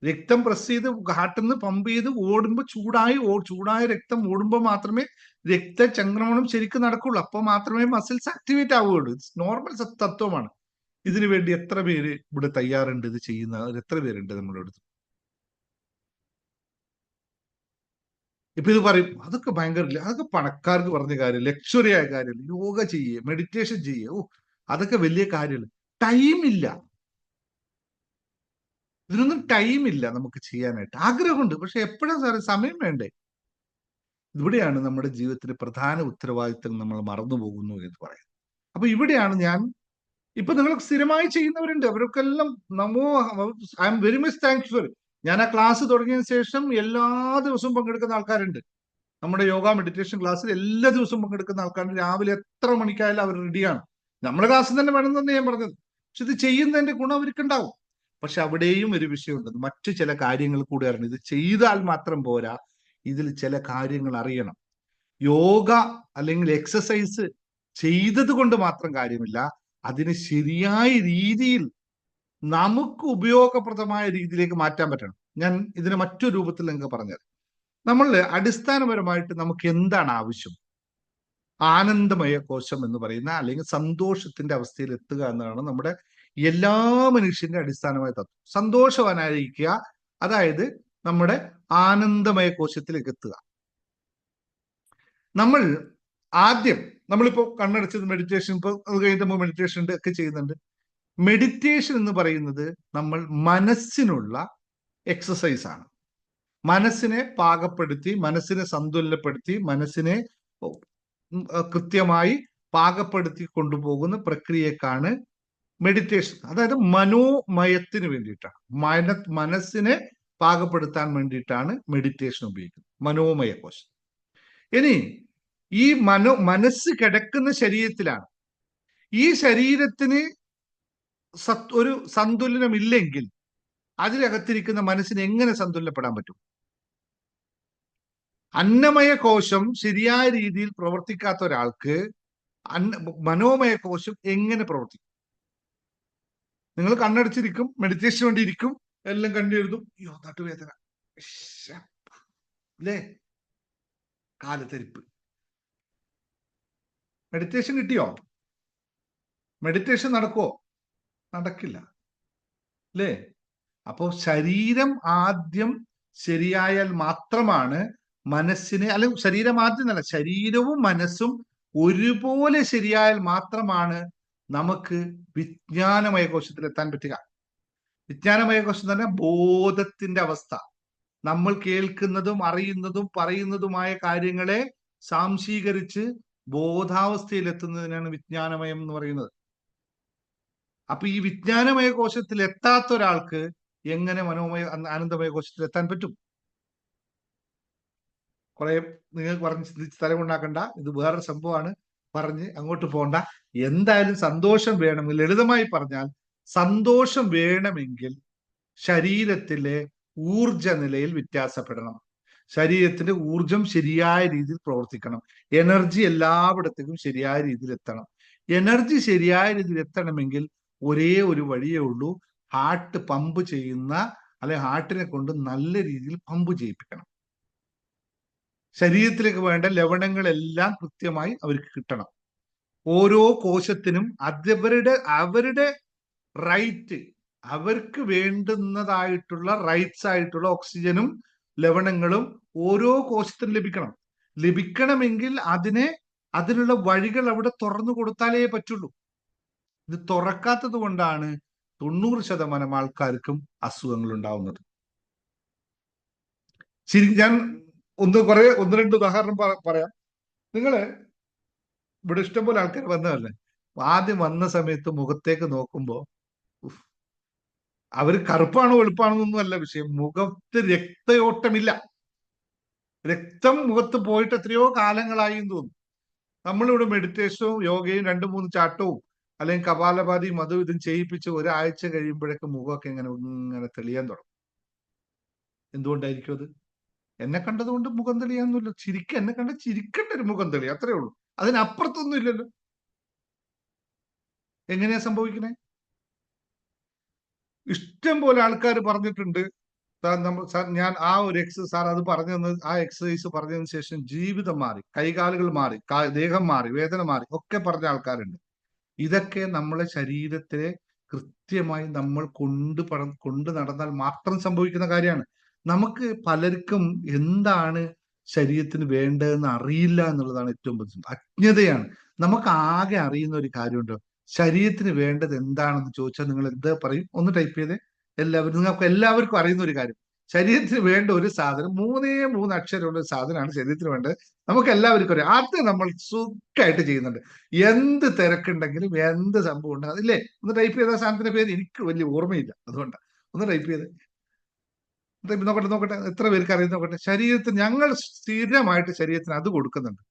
രക്തം പ്രസ് ചെയ്ത് ഹാർട്ടിൽ നിന്ന് പമ്പ് ചെയ്ത് ഓടുമ്പോൾ ചൂടായ രക്തം ഓടുമ്പോൾ മാത്രമേ രക്തചംക്രമണം ശരിക്കും നടക്കുള്ളൂ. അപ്പോൾ മാത്രമേ മസിൽസ് ആക്ടിവേറ്റ് ആവുകയുള്ളൂ. നോർമൽ തത്വമാണ്. ഇതിനു വേണ്ടി എത്ര പേര് ഇവിടെ തയ്യാറുണ്ട്? ഇത് ചെയ്യുന്ന എത്ര പേരുണ്ട് നമ്മുടെ അടുത്ത്? ഇപ്പൊ ഇത് പറയും, അതൊക്കെ ഭയങ്കര, അതൊക്കെ പണക്കാർക്ക് പറഞ്ഞ കാര്യം, ലക്ഷറി ആയ കാര്യമല്ല. യോഗ ചെയ്യേ, മെഡിറ്റേഷൻ ചെയ്യേ, അതൊക്കെ വലിയ കാര്യമല്ല. ടൈമില്ല, ഇതിനൊന്നും ടൈമില്ല നമുക്ക് ചെയ്യാനായിട്ട്. ആഗ്രഹമുണ്ട്, പക്ഷെ എപ്പോഴും സാറേ സമയം വേണ്ടേ? ഇവിടെയാണ് നമ്മുടെ ജീവിതത്തിലെ പ്രധാന ഉത്തരവാദിത്തം നമ്മൾ മറന്നു പോകുന്നു എന്ന് പറയാം. അപ്പൊ ഇവിടെയാണ് ഇപ്പൊ നിങ്ങൾ സ്ഥിരമായി ചെയ്യുന്നവരുണ്ട്, അവർക്കെല്ലാം I am very much thankful. ഞാൻ ആ ക്ലാസ് തുടങ്ങിയതിനു ശേഷം എല്ലാ ദിവസവും പങ്കെടുക്കുന്ന ആൾക്കാരുണ്ട്. നമ്മുടെ യോഗ മെഡിറ്റേഷൻ ക്ലാസ്സിൽ എല്ലാ ദിവസവും പങ്കെടുക്കുന്ന ആൾക്കാരുണ്ട്. രാവിലെ എത്ര മണിക്കായാലും അവർ റെഡിയാണ്. നമ്മുടെ ക്ലാസ്സിൽ തന്നെ വേണമെന്ന് ഞാൻ പറഞ്ഞത്. പക്ഷെ ഇത് ചെയ്യുന്നതിന്റെ ഗുണം അവർക്കുണ്ടാവും. പക്ഷെ അവിടെയും ഒരു വിഷയമുണ്ട്, മറ്റു ചില കാര്യങ്ങൾ കൂടി അറിയണം. ഇത് ചെയ്താൽ മാത്രം പോരാ, ഇതിൽ ചില കാര്യങ്ങൾ അറിയണം. യോഗ അല്ലെങ്കിൽ എക്സസൈസ് ചെയ്തത് കൊണ്ട് മാത്രം കാര്യമില്ല, അതിന് ശരിയായ രീതിയിൽ നമുക്ക് ഉപയോഗപ്രദമായ രീതിയിലേക്ക് മാറ്റാൻ പറ്റണം. ഞാൻ ഇതിനെ മറ്റൊരു രൂപത്തിൽ നിങ്ങൾക്ക് പറഞ്ഞത്, നമ്മൾ അടിസ്ഥാനപരമായിട്ട് നമുക്ക് എന്താണ് ആവശ്യം? ആനന്ദമയ കോശം എന്ന് പറയുന്ന, അല്ലെങ്കിൽ സന്തോഷത്തിന്റെ അവസ്ഥയിൽ എത്തുക എന്നതാണ് നമ്മുടെ എല്ലാ മനുഷ്യന്റെ അടിസ്ഥാനമായ തത്വം. സന്തോഷവാനായിരിക്കുക, അതായത് നമ്മുടെ ആനന്ദമയ കോശത്തിലേക്ക് എത്തുക. നമ്മളിപ്പോ കണ്ണടച്ചത് മെഡിറ്റേഷൻ, ഇപ്പൊ അത് കഴിഞ്ഞ മെഡിറ്റേഷൻ ഒക്കെ ചെയ്യുന്നുണ്ട്. മെഡിറ്റേഷൻ എന്ന് പറയുന്നത് നമ്മൾ മനസ്സിനുള്ള എക്സസൈസ് ആണ്. മനസ്സിനെ പാകപ്പെടുത്തി, മനസ്സിനെ സന്തുലനപ്പെടുത്തി, മനസ്സിനെ കൃത്യമായി പാകപ്പെടുത്തി കൊണ്ടുപോകുന്ന പ്രക്രിയക്കാണ് മെഡിറ്റേഷൻ. അതായത് മനോമയത്തിന് വേണ്ടിയിട്ടാണ്, മനസ്സിനെ പാകപ്പെടുത്താൻ വേണ്ടിയിട്ടാണ് മെഡിറ്റേഷൻ ഉപയോഗിക്കുന്നത്, മനോമയ കോശം. ഇനി ഈ മനസ്സ് കിടക്കുന്ന ശരീരത്തിലാണ്. ഈ ശരീരത്തിന് ഒരു സന്തുലനമില്ലെങ്കിൽ അതിനകത്തിരിക്കുന്ന മനസ്സിന് എങ്ങനെ സന്തുലനപ്പെടാൻ പറ്റും? അന്നമയ കോശം ശരിയായ രീതിയിൽ പ്രവർത്തിക്കാത്ത ഒരാൾക്ക് മനോമയ കോശം എങ്ങനെ പ്രവർത്തിക്കും? നിങ്ങൾ കണ്ണടച്ചിരിക്കും, മെഡിറ്റേഷൻ വേണ്ടി ഇരിക്കും, എല്ലാം കണ്ടെഴുതും, അയ്യോ നട്ടുവേദന, അല്ലേ, കാലത്തെരിപ്പ്. മെഡിറ്റേഷൻ കിട്ടിയോ? മെഡിറ്റേഷൻ നടക്കുവോ? നടക്കില്ല, അല്ലേ? അപ്പോ ശരീരം ആദ്യം ശരിയായാൽ മാത്രമാണ് മനസ്സിനെ, അല്ലെങ്കിൽ ശരീരം ആദ്യം എന്നല്ല, ശരീരവും മനസ്സും ഒരുപോലെ ശരിയായാൽ മാത്രമാണ് നമുക്ക് വിജ്ഞാനമയ കോശത്തിൽ എത്താൻ പറ്റുക. വിജ്ഞാനമയ കോശം തന്നെ ബോധത്തിന്റെ അവസ്ഥ. നമ്മൾ കേൾക്കുന്നതും അറിയുന്നതും പറയുന്നതുമായ കാര്യങ്ങളെ സാംശീകരിച്ച് ബോധാവസ്ഥയിൽ എത്തുന്നതിനാണ് വിജ്ഞാനമയം എന്ന് പറയുന്നത്. അപ്പൊ ഈ വിജ്ഞാനമയ കോശത്തിൽ എത്താത്ത ഒരാൾക്ക് എങ്ങനെ ആനന്ദമയ കോശത്തിൽ എത്താൻ പറ്റും? കുറെ നിങ്ങൾക്ക് പറഞ്ഞ് ചിന്തിച്ച് തലമുണ്ടാക്കണ്ട, ഇത് വേറൊരു സംഭവമാണ്, പറഞ്ഞ് അങ്ങോട്ട് പോകണ്ട. എന്തായാലും സന്തോഷം വേണമെങ്കിൽ, ലളിതമായി പറഞ്ഞാൽ സന്തോഷം വേണമെങ്കിൽ ശരീരത്തിലെ ഊർജ നിലയിൽ വ്യത്യാസപ്പെടണം. ശരീരത്തിന്റെ ഊർജം ശരിയായ രീതിയിൽ പ്രവർത്തിക്കണം. എനർജി എല്ലായിടത്തേക്കും ശരിയായ രീതിയിൽ എത്തണം. എനർജി ശരിയായ രീതിയിൽ എത്തണമെങ്കിൽ ഒരേ ഒരു വഴിയേ ഉള്ളൂ, ഹാർട്ട് പമ്പ് ചെയ്യുന്ന, അല്ലെ ഹാർട്ടിനെ കൊണ്ട് നല്ല രീതിയിൽ പമ്പ് ചെയ്യിപ്പിക്കണം. ശരീരത്തിലേക്ക് വേണ്ട ലവണങ്ങളെല്ലാം കൃത്യമായി അവർക്ക് കിട്ടണം. ഓരോ കോശത്തിനും അവരുടെ റൈറ്റ്, അവർക്ക് വേണ്ടുന്നതായിട്ടുള്ള റൈറ്റ്സ് ആയിട്ടുള്ള ഓക്സിജനും ലവണങ്ങളും ഓരോ കോശത്തിനും ലഭിക്കണമെങ്കിൽ അതിനുള്ള വഴികൾ അവിടെ തുറന്നു കൊടുത്താലേ പറ്റുള്ളൂ. ഇത് തുറക്കാത്തത് കൊണ്ടാണ് 90% ആൾക്കാർക്കും അസുഖങ്ങൾ ഉണ്ടാവുന്നത്. ശരി, ഞാൻ ഒന്ന് രണ്ട് ഉദാഹരണം പറയാം. നിങ്ങള് ഇവിടെ ഇഷ്ടംപോലെ ആൾക്കാർ വന്നതല്ലേ, ആദ്യം വന്ന സമയത്ത് മുഖത്തേക്ക് നോക്കുമ്പോ അവര് കറുപ്പാണോ വെളുപ്പാണോ എന്നൊന്നും അല്ല വിഷയം, മുഖത്ത് രക്തയോട്ടമില്ല. രക്തം മുഖത്ത് പോയിട്ട് എത്രയോ കാലങ്ങളായി എന്ന് തോന്നുന്നു. നമ്മളിവിടെ മെഡിറ്റേഷനും യോഗയും 2-3 ചാട്ടവും അല്ലെങ്കിൽ കപാലഭാതിയും അതും ഇതും ചെയ്യിപ്പിച്ച് ഒരാഴ്ച കഴിയുമ്പോഴേക്ക് മുഖമൊക്കെ ഇങ്ങനെ തെളിയാൻ തുടങ്ങും. എന്തുകൊണ്ടായിരിക്കും അത്? എന്നെ കണ്ടതുകൊണ്ട് മുഖം തെളിയാന്നല്ലോ. എന്നെ കണ്ട ചിരിക്കേണ്ട ഒരു മുഖം തെളി, അത്രേ ഉള്ളൂ. അതിനപ്പുറത്തൊന്നും ഇല്ലല്ലോ. എങ്ങനെയാ സംഭവിക്കണേ? ഇഷ്ടം പോലെ ആൾക്കാർ പറഞ്ഞിട്ടുണ്ട്, സാർ ഞാൻ ആ ഒരു സാർ അത് പറഞ്ഞു തന്നത്, ആ എക്സസൈസ് പറഞ്ഞതിന് ശേഷം ജീവിതം മാറി, കൈകാലുകൾ മാറി, ദേഹം മാറി, വേദന മാറി ഒക്കെ പറഞ്ഞ ആൾക്കാരുണ്ട്. ഇതൊക്കെ നമ്മളെ ശരീരത്തെ കൃത്യമായി നമ്മൾ കൊണ്ട് നടന്നാൽ മാത്രം സംഭവിക്കുന്ന കാര്യമാണ്. നമുക്ക് പലർക്കും എന്താണ് ശരീരത്തിന് വേണ്ടതെന്ന് അറിയില്ല എന്നുള്ളതാണ് ഏറ്റവും ബുദ്ധിമുട്ട്. അജ്ഞതയാണ്. നമുക്ക് ആകെ അറിയുന്ന ഒരു കാര്യമുണ്ടോ, ശരീരത്തിന് വേണ്ടത് എന്താണെന്ന് ചോദിച്ചാൽ നിങ്ങൾ എന്താ പറയും? ഒന്ന് ടൈപ്പ് ചെയ്തേ എല്ലാവരും. നിങ്ങൾക്ക് എല്ലാവർക്കും അറിയുന്ന ഒരു കാര്യം, ശരീരത്തിന് വേണ്ട ഒരു സാധനം, 3 അക്ഷരമുള്ള ഒരു സാധനമാണ് ശരീരത്തിന് വേണ്ടത്. നമുക്ക് എല്ലാവർക്കും അറിയാം. അത് നമ്മൾ സുഖമായിട്ട് ചെയ്യുന്നുണ്ട്. എന്ത് തിരക്കുണ്ടെങ്കിലും എന്ത് സംഭവം ഉണ്ടെങ്കിലും. ഇല്ലേ? ഒന്ന് ടൈപ്പ് ചെയ്ത സാധനത്തിന്റെ പേര് എനിക്ക് വലിയ ഓർമ്മയില്ല, അതുകൊണ്ടാണ്. ഒന്ന് ടൈപ്പ് ചെയ്ത് നോക്കട്ടെ എത്ര പേർക്ക് അറിയുന്ന നോക്കട്ടെ. ശരീരത്തിന് ഞങ്ങൾ സ്ഥിരമായിട്ട് ശരീരത്തിന് അത് കൊടുക്കുന്നുണ്ട്.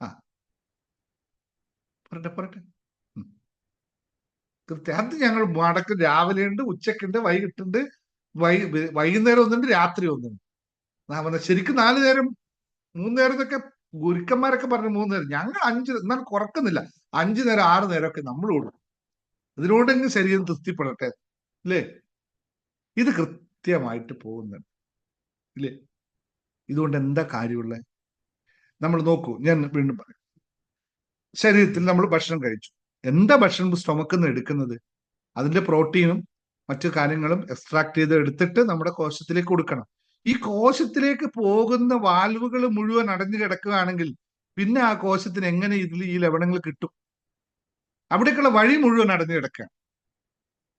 ആ പറട്ടെ കൃത്യം അത് ഞങ്ങൾ മടക്ക് രാവിലെ ഉണ്ട്, ഉച്ചക്കുണ്ട്, വൈകിട്ടുണ്ട്, വൈകുന്നേരം ഒന്നുണ്ട്, രാത്രി ഒന്നുണ്ട്. ശരിക്കും 4 നേരം 3 നേരം എന്നൊക്കെ ഗുരുക്കന്മാരൊക്കെ പറഞ്ഞു 3 നേരം. ഞങ്ങൾ 5, എന്നാൽ കുറക്കുന്നില്ല, 5 നേരം 6 നേരമൊക്കെ നമ്മൾ കൊടുക്കും. ഇതിനോടെങ്കിലും ശരീരം തൃപ്തിപ്പെടട്ടെ, അല്ലേ? ഇത് കൃത്യമായിട്ട് പോകുന്നുണ്ട്, ഇല്ലേ? ഇതുകൊണ്ട് എന്താ കാര്യമുള്ളത്? നമ്മൾ നോക്കൂ, ഞാൻ വീണ്ടും പറയാം. ശരീരത്തിൽ നമ്മൾ ഭക്ഷണം കഴിച്ചു. എന്താ ഭക്ഷണം സ്റ്റൊമക്കിൽ നിന്ന് എടുക്കുന്നത്? അതിന്റെ പ്രോട്ടീനും മറ്റു കാര്യങ്ങളും എക്സ്ട്രാക്ട് ചെയ്ത് എടുത്തിട്ട് നമ്മുടെ കോശത്തിലേക്ക് കൊടുക്കണം. ഈ കോശത്തിലേക്ക് പോകുന്ന വാൽവുകൾ മുഴുവൻ അടഞ്ഞു കിടക്കുകയാണെങ്കിൽ പിന്നെ ആ കോശത്തിന് എങ്ങനെ ഈ ലവണങ്ങൾ കിട്ടും? അവിടേക്കുള്ള വഴി മുഴുവൻ അടഞ്ഞു കിടക്കുകയാണ്.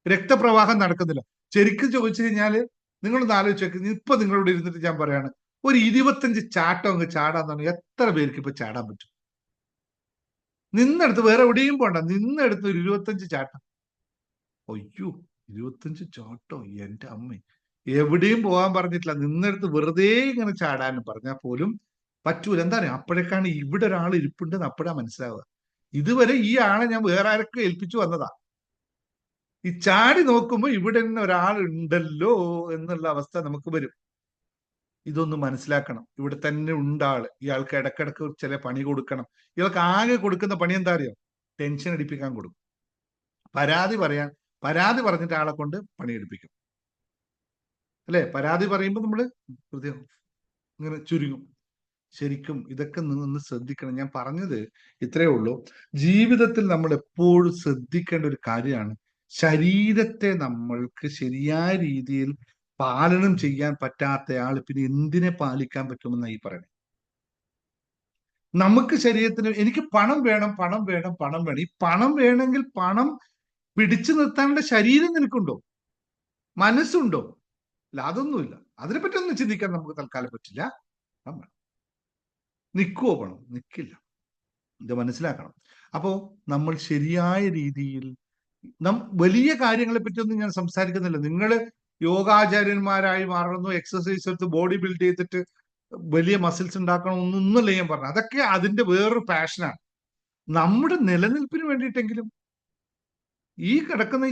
രക്തപ്രവാഹം നടക്കുന്നില്ല. ശരിക്കും ചോദിച്ചു കഴിഞ്ഞാല് നിങ്ങളൊന്ന് ആലോചിച്ച് നോക്ക്. ഇപ്പൊ നിങ്ങളോട് ഇരുന്നിട്ട് ഞാൻ പറയാണ്, ഒരു 25 ചാട്ടം അങ്ങ് ചാടാൻ പറഞ്ഞാൽ എത്ര പേർക്ക് ഇപ്പൊ ചാടാൻ പറ്റും? നിന്നെടുത്ത് വേറെ എവിടെയും പോണ്ട, നിന്നെടുത്ത് ഒരു 25 ചാട്ടം. അയ്യോ, 25 ചാട്ടോ, എന്റെ അമ്മ! എവിടെയും പോകാൻ പറഞ്ഞിട്ടില്ല, നിന്നെടുത്ത് വെറുതെ ഇങ്ങനെ ചാടാനും പറഞ്ഞാൽ പോലും പറ്റൂല. എന്താ പറയാ, അപ്പോഴേക്കാണ് ഇവിടെ ഒരാൾ ഇരിപ്പുണ്ടെന്ന് അപ്പോഴാ മനസ്സിലാവുക. ഇതുവരെ ഈ ആളെ ഞാൻ വേറെ ആരൊക്കെ ഏൽപ്പിച്ചു വന്നതാ. ഈ ചാടി നോക്കുമ്പോ ഇവിടെ തന്നെ ഒരാൾ ഉണ്ടല്ലോ എന്നുള്ള അവസ്ഥ നമുക്ക് വരും. ഇതൊന്ന് മനസ്സിലാക്കണം. ഇവിടെ തന്നെ ഉണ്ട് ആള്. ഇയാൾക്ക് ഇടക്കിടക്ക് ചില പണി കൊടുക്കണം. ഇയാൾക്ക് ആകെ കൊടുക്കുന്ന പണി എന്താ അറിയോ? ടെൻഷൻ അടിപ്പിക്കാൻ കൊടുക്കും. പരാതി പറഞ്ഞിട്ട് ആളെ കൊണ്ട് പണിയെടുപ്പിക്കും, അല്ലെ? പരാതി പറയുമ്പോൾ നമ്മള് ഹൃദയം ഇങ്ങനെ ചുരുങ്ങും. ശരിക്കും ഇതൊക്കെ നിന്ന് ശ്രദ്ധിക്കണം. ഞാൻ പറഞ്ഞത് ഇത്രയേ ഉള്ളൂ. ജീവിതത്തിൽ നമ്മൾ എപ്പോഴും ശ്രദ്ധിക്കേണ്ട ഒരു കാര്യമാണ്, ശരീരത്തെ നമ്മൾക്ക് ശരിയായ രീതിയിൽ പാലനം ചെയ്യാൻ പറ്റാത്തയാൾ പിന്നെ എന്തിനെ പാലിക്കാൻ പറ്റുമെന്നാണ് ഈ പറയുന്നത്. നമുക്ക് ശരീരത്തിന് എനിക്ക് പണം വേണം, പണം വേണം, പണം വേണം. ഈ പണം വേണമെങ്കിൽ പണം പിടിച്ചു നിർത്താനുള്ള ശരീരം നിനക്കുണ്ടോ? മനസ്സുണ്ടോ? ഇല്ല, അതൊന്നുമില്ല. അതിനെപ്പറ്റി ഒന്നും ചിന്തിക്കാൻ നമുക്ക് തൽക്കാലം പറ്റില്ല. നിൽക്കുവോ പണം? നിൽക്കില്ല. ഇത് മനസ്സിലാക്കണം. അപ്പോ നമ്മൾ ശരിയായ രീതിയിൽ വലിയ കാര്യങ്ങളെ പറ്റിയൊന്നും ഞാൻ സംസാരിക്കുന്നില്ല. നിങ്ങൾ യോഗാചാര്യന്മാരായി മാറണമെന്നോ എക്സസൈസ് എടുത്ത് ബോഡി ബിൽഡ് ചെയ്തിട്ട് വലിയ മസിൽസ് ഉണ്ടാക്കണമെന്നൊന്നുമല്ല ഞാൻ പറഞ്ഞു. അതൊക്കെ അതിന്റെ വേറൊരു പാഷനാണ്. നമ്മുടെ നിലനിൽപ്പിന് വേണ്ടിയിട്ടെങ്കിലും ഈ കിടക്കുന്ന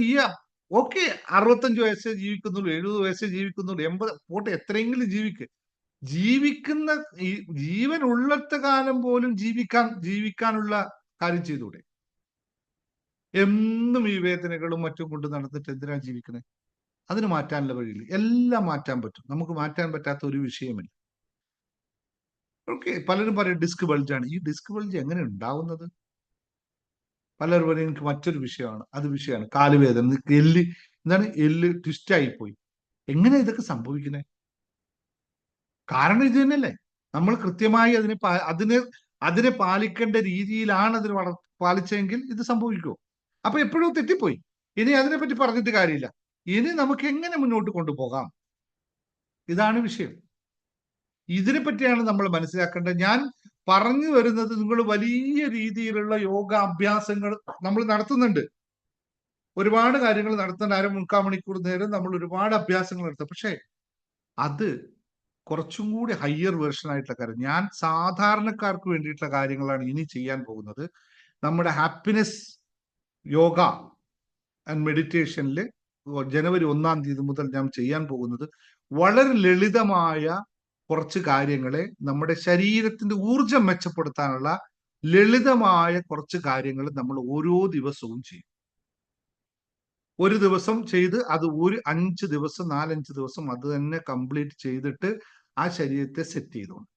ഓക്കെ, 65 വയസ്സേ ജീവിക്കുന്നുള്ളൂ, 70 വയസ്സേ ജീവിക്കുന്നുള്ളൂ, 80 പോട്ടെ, എത്രയെങ്കിലും ജീവിക്കുന്ന ഈ ജീവൻ ഉള്ളത്തെ കാലം പോലും ജീവിക്കാനുള്ള കാര്യം ചെയ്തൂടെ? എന്നും ഈ വേദനകളും മറ്റും കൊണ്ട് നടന്നിട്ട് എന്തിനാ ജീവിക്കുന്നത്? അതിന് മാറ്റാനുള്ള വഴിയില്ല. എല്ലാം മാറ്റാൻ പറ്റും. നമുക്ക് മാറ്റാൻ പറ്റാത്ത ഒരു വിഷയമില്ല. ഓക്കെ, പലരും പറയും ഡിസ്ക് ബൾജാണ്. ഈ ഡിസ്ക് ബൾജ് എങ്ങനെ ഉണ്ടാവുന്നത്? പലരും പറയും എനിക്ക് മറ്റൊരു വിഷയമാണ്, അത് വിഷയമാണ്, കാലുവേദന, എല്ല് ട്വിസ്റ്റ് ആയിപ്പോയി. എങ്ങനെ ഇതൊക്കെ സംഭവിക്കുന്നത്? കാരണം ഇത് തന്നെയല്ലേ. നമ്മൾ കൃത്യമായി അതിനെ പാലിക്കേണ്ട രീതിയിലാണ് അതിന് പാലിച്ചെങ്കിൽ ഇത് സംഭവിക്കുമോ? അപ്പൊ എപ്പോഴും തെറ്റിപ്പോയി. ഇനി അതിനെപ്പറ്റി പറഞ്ഞിട്ട് കാര്യമില്ല. ഇനി നമുക്ക് എങ്ങനെ മുന്നോട്ട് കൊണ്ടുപോകാം, ഇതാണ് വിഷയം. ഇതിനെപ്പറ്റിയാണ് നമ്മൾ മനസ്സിലാക്കേണ്ടത്. ഞാൻ പറഞ്ഞു വരുന്നത്, നിങ്ങൾ വലിയ രീതിയിലുള്ള യോഗ അഭ്യാസങ്ങൾ നമ്മൾ നടത്തുന്നുണ്ട്, ഒരുപാട് കാര്യങ്ങൾ നടത്തുന്നുണ്ട്. 1/2 മുക്കാൽ മണിക്കൂർ നേരം നമ്മൾ ഒരുപാട് അഭ്യാസങ്ങൾ നടത്തും. പക്ഷെ അത് കുറച്ചും കൂടി ഹയർ വേർഷൻ ആയിട്ടുള്ള കാര്യം, ഞാൻ സാധാരണക്കാർക്ക് വേണ്ടിയിട്ടുള്ള കാര്യങ്ങളാണ് ഇനി ചെയ്യാൻ പോകുന്നത്. നമ്മുടെ ഹാപ്പിനെസ് യോഗ ആൻഡ് മെഡിറ്റേഷനിൽ ജനുവരി 1-ാം തീയതി മുതൽ ഞാൻ ചെയ്യാൻ പോകുന്നത് വളരെ ലളിതമായ കുറച്ച് കാര്യങ്ങളെ നമ്മുടെ ശരീരത്തിന്റെ ഊർജം മെച്ചപ്പെടുത്താനുള്ള ലളിതമായ കുറച്ച് കാര്യങ്ങൾ നമ്മൾ ഓരോ ദിവസവും ചെയ്യും. ഒരു ദിവസം ചെയ്ത് അത് ഒരു 5 ദിവസം 4-5 ദിവസം അത് തന്നെ കംപ്ലീറ്റ് ചെയ്തിട്ട് ആ ശരീരത്തെ സെറ്റ് ചെയ്തോണം.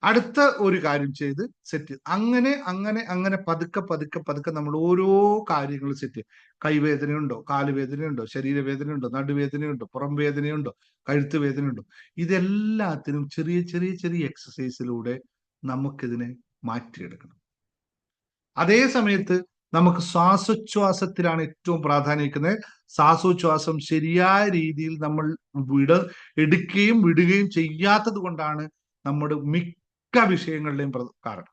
അടുത്ത ഒരു കാര്യം ചെയ്ത് സെറ്റ്, അങ്ങനെ അങ്ങനെ അങ്ങനെ പതുക്കെ പതുക്കെ പതുക്കെ നമ്മൾ ഓരോ കാര്യങ്ങൾ സെറ്റ് ചെയ്യും. കൈവേദനയുണ്ടോ, കാലുവേദനയുണ്ടോ, ശരീരവേദനയുണ്ടോ, നടുവേദനയുണ്ടോ, പുറം വേദനയുണ്ടോ, കഴുത്ത് വേദനയുണ്ടോ, ഇതെല്ലാത്തിനും ചെറിയ ചെറിയ ചെറിയ എക്സസൈസിലൂടെ നമുക്കിതിനെ മാറ്റിയെടുക്കണം. അതേ സമയത്ത് നമുക്ക് ശ്വാസോച്ഛ്വാസത്തിലാണ് ഏറ്റവും പ്രാധാന്യം. ശ്വാസോച്ഛ്വാസം ശരിയായ രീതിയിൽ നമ്മൾ എടുക്കുകയും വിടുകയും ചെയ്യാത്തത് കൊണ്ടാണ് നമ്മുടെ മിക്ക വിഷയങ്ങളുടെയും കാരണം.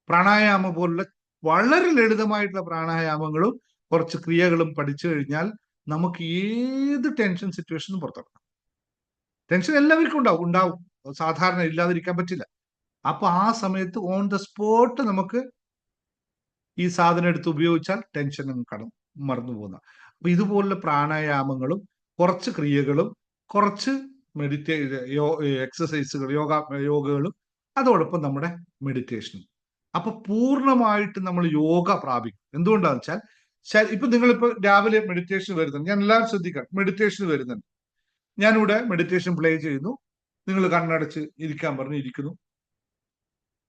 പ്രാണായാമം പോലുള്ള വളരെ ലളിതമായിട്ടുള്ള പ്രാണായാമങ്ങളും കുറച്ച് ക്രിയകളും പഠിച്ചു കഴിഞ്ഞാൽ നമുക്ക് ഏത് ടെൻഷൻ സിറ്റുവേഷനും പുറത്തെടുക്കാം. ടെൻഷൻ എല്ലാവർക്കും ഉണ്ടാവും, സാധാരണ ഇല്ലാതിരിക്കാൻ പറ്റില്ല. അപ്പൊ ആ സമയത്ത് ഓൺ ദ സ്പോട്ട് നമുക്ക് ഈ സാധനം എടുത്ത് ഉപയോഗിച്ചാൽ ടെൻഷൻ മറന്നു പോകുന്ന. അപ്പൊ ഇതുപോലുള്ള പ്രാണായാമങ്ങളും കുറച്ച് ക്രിയകളും കുറച്ച് എക്സസൈസുകൾ യോഗകളും അതോടൊപ്പം നമ്മുടെ മെഡിറ്റേഷനും. അപ്പൊ പൂർണ്ണമായിട്ട് നമ്മൾ യോഗ പ്രാപിക്കും. എന്തുകൊണ്ടാന്ന് വെച്ചാൽ ഇപ്പൊ നിങ്ങളിപ്പോ രാവിലെ മെഡിറ്റേഷൻ വരുന്നുണ്ട്, ഞാൻ എല്ലാവരും ശ്രദ്ധിക്കണം, മെഡിറ്റേഷൻ വരുന്നുണ്ട്, ഞാനിവിടെ മെഡിറ്റേഷൻ പ്ലേ ചെയ്യുന്നു, നിങ്ങൾ കണ്ണടച്ച് ഇരിക്കാൻ പറഞ്ഞു ഇരിക്കുന്നു,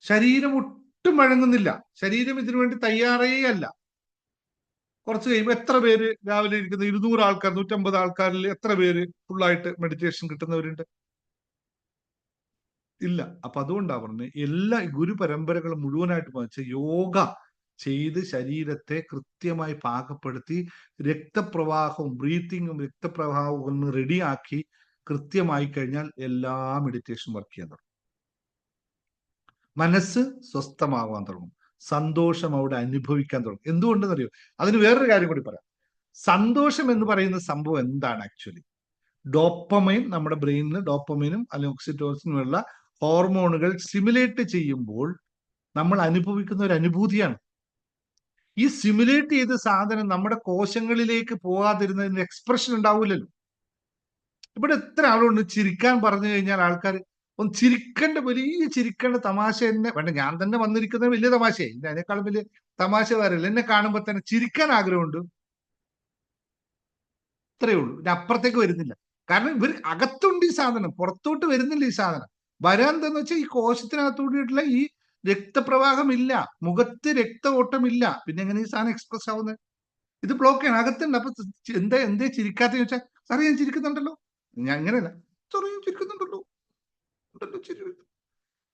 ശരീരം ഒട്ടും വഴങ്ങുന്നില്ല, ശരീരം ഇതിനു വേണ്ടി തയ്യാറേ അല്ല. കുറച്ച് കഴിയുമ്പോൾ എത്ര പേര് രാവിലെ ഇരിക്കുന്ന 200 ആൾക്കാർ 150 ആൾക്കാരിൽ എത്ര പേര് ഫുള്ളായിട്ട് മെഡിറ്റേഷൻ കിട്ടുന്നവരുണ്ട്? ഇല്ല. അപ്പൊ അതുകൊണ്ടാ പറഞ്ഞത് എല്ലാ ഗുരു പരമ്പരകൾ മുഴുവനായിട്ട് വെച്ച് യോഗ ചെയ്ത് ശരീരത്തെ കൃത്യമായി പാകപ്പെടുത്തി രക്തപ്രവാഹവും ബ്രീത്തിങ്ങും രക്തപ്രവാഹവും ഒന്ന് റെഡിയാക്കി കൃത്യമായി കഴിഞ്ഞാൽ എല്ലാ മെഡിറ്റേഷൻ വർക്ക് ചെയ്യാൻ തുടങ്ങും. മനസ്സ് സ്വസ്ഥമാവാൻ തുടങ്ങും, സന്തോഷം അവിടെ അനുഭവിക്കാൻ തുടങ്ങും. എന്തുകൊണ്ടെന്നറിയോ? അതിന് വേറൊരു കാര്യം കൂടി പറയാം. സന്തോഷം എന്ന് പറയുന്ന സംഭവം എന്താണ്? ആക്ച്വലി ഡോപ്പമൈൻ, നമ്മുടെ ബ്രെയിനിൽ ഡോപ്പമൈനും അല്ലെങ്കിൽ ഓക്സിറ്റോസിനുമുള്ള ഹോർമോണുകൾ സിമുലേറ്റ് ചെയ്യുമ്പോൾ നമ്മൾ അനുഭവിക്കുന്ന ഒരു അനുഭൂതിയാണ്. ഈ സിമുലേറ്റ് ചെയ്ത സാധനം നമ്മുടെ കോശങ്ങളിലേക്ക് പോകാതിരുന്നതിന് എക്സ്പ്രഷൻ ഉണ്ടാവില്ലല്ലോ. ഇവിടെ എത്ര ആളുണ്ട് ചിരിക്കാൻ പറഞ്ഞു കഴിഞ്ഞാൽ ആൾക്കാർ ഒന്ന് ചിരിക്കേണ്ട, വലിയ ചിരിക്കേണ്ട തമാശ തന്നെ വേണ്ട. ഞാൻ തന്നെ വന്നിരിക്കുന്നത് വലിയ തമാശയായി, അതിനേക്കാളും വലിയ തമാശ വരില്ല. എന്നെ കാണുമ്പോൾ തന്നെ ചിരിക്കാൻ ആഗ്രഹമുണ്ട്, ഇത്രയേ ഉള്ളൂ. അപ്പുറത്തേക്ക് വരുന്നില്ല. കാരണം ഇവർ അകത്തുണ്ട് ഈ സാധനം, പുറത്തോട്ട് വരുന്നില്ല ഈ സാധനം. വരാൻ എന്താന്ന് വെച്ചാൽ ഈ കോശത്തിനകത്തൂടിയിട്ടുള്ള ഈ രക്തപ്രവാഹം ഇല്ല, മുഖത്ത് രക്ത ഓട്ടമില്ല, പിന്നെ എങ്ങനെ ഈ സാധനം എക്സ്പ്രസ് ആവുന്നത്? ഇത് ബ്ലോക്ക് ആണ്, അകത്തുണ്ട്. അപ്പൊ എന്തേ ചിരിക്കാത്തെന്ന് വെച്ചാൽ, സാറേ ഞാൻ ചിരിക്കുന്നുണ്ടല്ലോ, ഞാൻ അങ്ങനെയല്ല, സാറേ ഞാൻ ചിരിക്കുന്നുണ്ടല്ലോ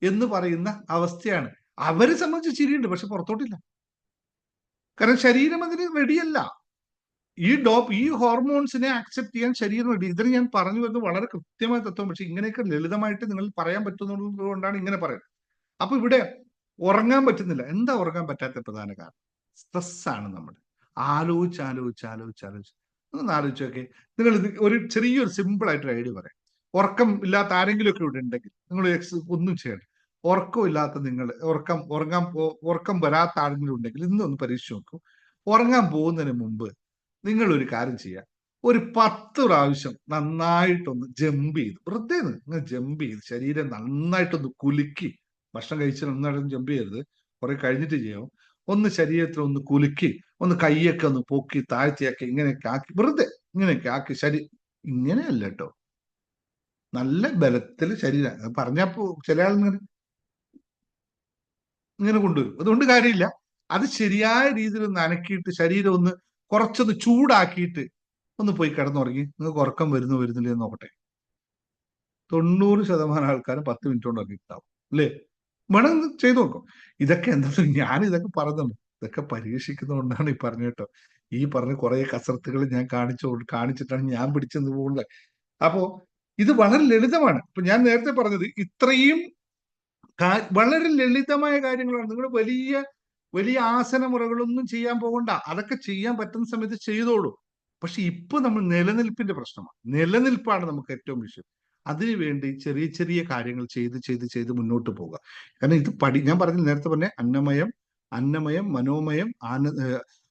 എന്ന് പറയുന്ന അവസ്ഥയാണ്. അവരെ സംബന്ധിച്ച് ചിരിയുണ്ട്, പക്ഷെ പുറത്തോട്ടില്ല. കാരണം ശരീരം അതിന് റെഡിയല്ല. ഈ ഹോർമോൺസിനെ അക്സെപ്റ്റ് ചെയ്യാൻ ശരീരം റെഡി. ഇതിന് ഞാൻ പറഞ്ഞു വരുന്നത് വളരെ കൃത്യമായ തത്വം, പക്ഷെ ഇങ്ങനെയൊക്കെ ലളിതമായിട്ട് നിങ്ങൾ പറയാൻ പറ്റുന്നത് കൊണ്ടാണ് ഇങ്ങനെ പറയുന്നത്. അപ്പൊ ഇവിടെ ഉറങ്ങാൻ പറ്റുന്നില്ല. എന്താ ഉറങ്ങാൻ പറ്റാത്ത പ്രധാന കാരണം? സ്ട്രെസ്സാണ്. നമ്മുടെ ആലോചിച്ച് ഒന്ന് ആലോചിച്ച് നോക്കെ. നിങ്ങൾ ഇത് ഒരു ചെറിയൊരു സിമ്പിൾ ആയിട്ടൊരു ഐഡിയ പറയാം. ഉറക്കം ഇല്ലാത്ത ആരെങ്കിലും ഒക്കെ ഇവിടെ ഉണ്ടെങ്കിൽ നിങ്ങൾ ഒന്നും ചെയ്യണ്ട. ഉറക്കമില്ലാത്ത നിങ്ങൾ ഉറക്കം വരാത്ത ആരെങ്കിലും ഉണ്ടെങ്കിൽ ഇന്നൊന്ന് പരീക്ഷിച്ച് നോക്കൂ. ഉറങ്ങാൻ പോകുന്നതിന് മുമ്പ് നിങ്ങൾ ഒരു കാര്യം ചെയ്യാം, ഒരു 10 പ്രാവശ്യം നന്നായിട്ടൊന്ന് ജമ്പ് ചെയ്ത്, വെറുതെ നിങ്ങൾ ജമ്പ് ചെയ്ത് ശരീരം നന്നായിട്ടൊന്ന് കുലുക്കി. ഭക്ഷണം കഴിച്ചാൽ നന്നായിട്ടൊന്ന് ജമ്പ് ചെയ്യരുത്, കുറെ കഴിഞ്ഞിട്ട് ചെയ്യാം. ഒന്ന് ശരീരത്തിൽ ഒന്ന് കുലുക്കി, ഒന്ന് കൈയൊക്കെ ഒന്ന് പൊക്കി താഴ്ത്തിയാക്കി, ഇങ്ങനെയൊക്കെ ആക്കി, വെറുതെ ഇങ്ങനെയൊക്കെ ആക്കി. ഇങ്ങനെയല്ല കേട്ടോ, നല്ല ബലത്തിൽ ശരീരം പറഞ്ഞപ്പോ ചില ആളിങ്ങനെ ഇങ്ങനെ കൊണ്ടുവരും. അതുകൊണ്ട് കാര്യമില്ല. അത് ശരിയായ രീതിയിൽ ഒന്ന് അനക്കിയിട്ട് ശരീരം ഒന്ന് കുറച്ചൊന്ന് ചൂടാക്കിയിട്ട് ഒന്ന് പോയി കിടന്നുറങ്ങി. നിങ്ങൾക്ക് ഉറക്കം വരുന്നില്ല എന്ന് നോക്കട്ടെ. 90% ആൾക്കാരും 10 മിനിറ്റ് കൊണ്ട് ഉറങ്ങിയിട്ടാവും അല്ലേ? വേണം ചെയ്തു നോക്കും. ഇതൊക്കെ എന്താ, ഞാൻ ഇതൊക്കെ പറഞ്ഞുണ്ട്, ഇതൊക്കെ പരീക്ഷിക്കുന്നതുകൊണ്ടാണ് ഈ പറഞ്ഞ കേട്ടോ. ഈ പറഞ്ഞ കുറെ കസരത്തുകൾ ഞാൻ കാണിച്ചിട്ടാണ് ഞാൻ പിടിച്ചെന്ന് പോകുന്നത്. അപ്പോ ഇത് വളരെ ലളിതമാണ്. ഇപ്പൊ ഞാൻ നേരത്തെ പറഞ്ഞത് ഇത്രയും വളരെ ലളിതമായ കാര്യങ്ങളാണ്. നിങ്ങൾ വലിയ വലിയ ആസനമുറകളൊന്നും ചെയ്യാൻ പോകണ്ട. അതൊക്കെ ചെയ്യാൻ പറ്റുന്ന സമയത്ത് ചെയ്തോളൂ. പക്ഷെ ഇപ്പൊ നമ്മൾ നിലനിൽപ്പിന്റെ പ്രശ്നമാണ്. നിലനിൽപ്പാണ് നമുക്ക് ഏറ്റവും വിഷയം. അതിനുവേണ്ടി ചെറിയ ചെറിയ കാര്യങ്ങൾ ചെയ്ത് മുന്നോട്ട് പോവുക. കാരണം ഇത് ഞാൻ പറഞ്ഞ നേരത്തെ പറഞ്ഞ അന്നമയം, മനോമയം,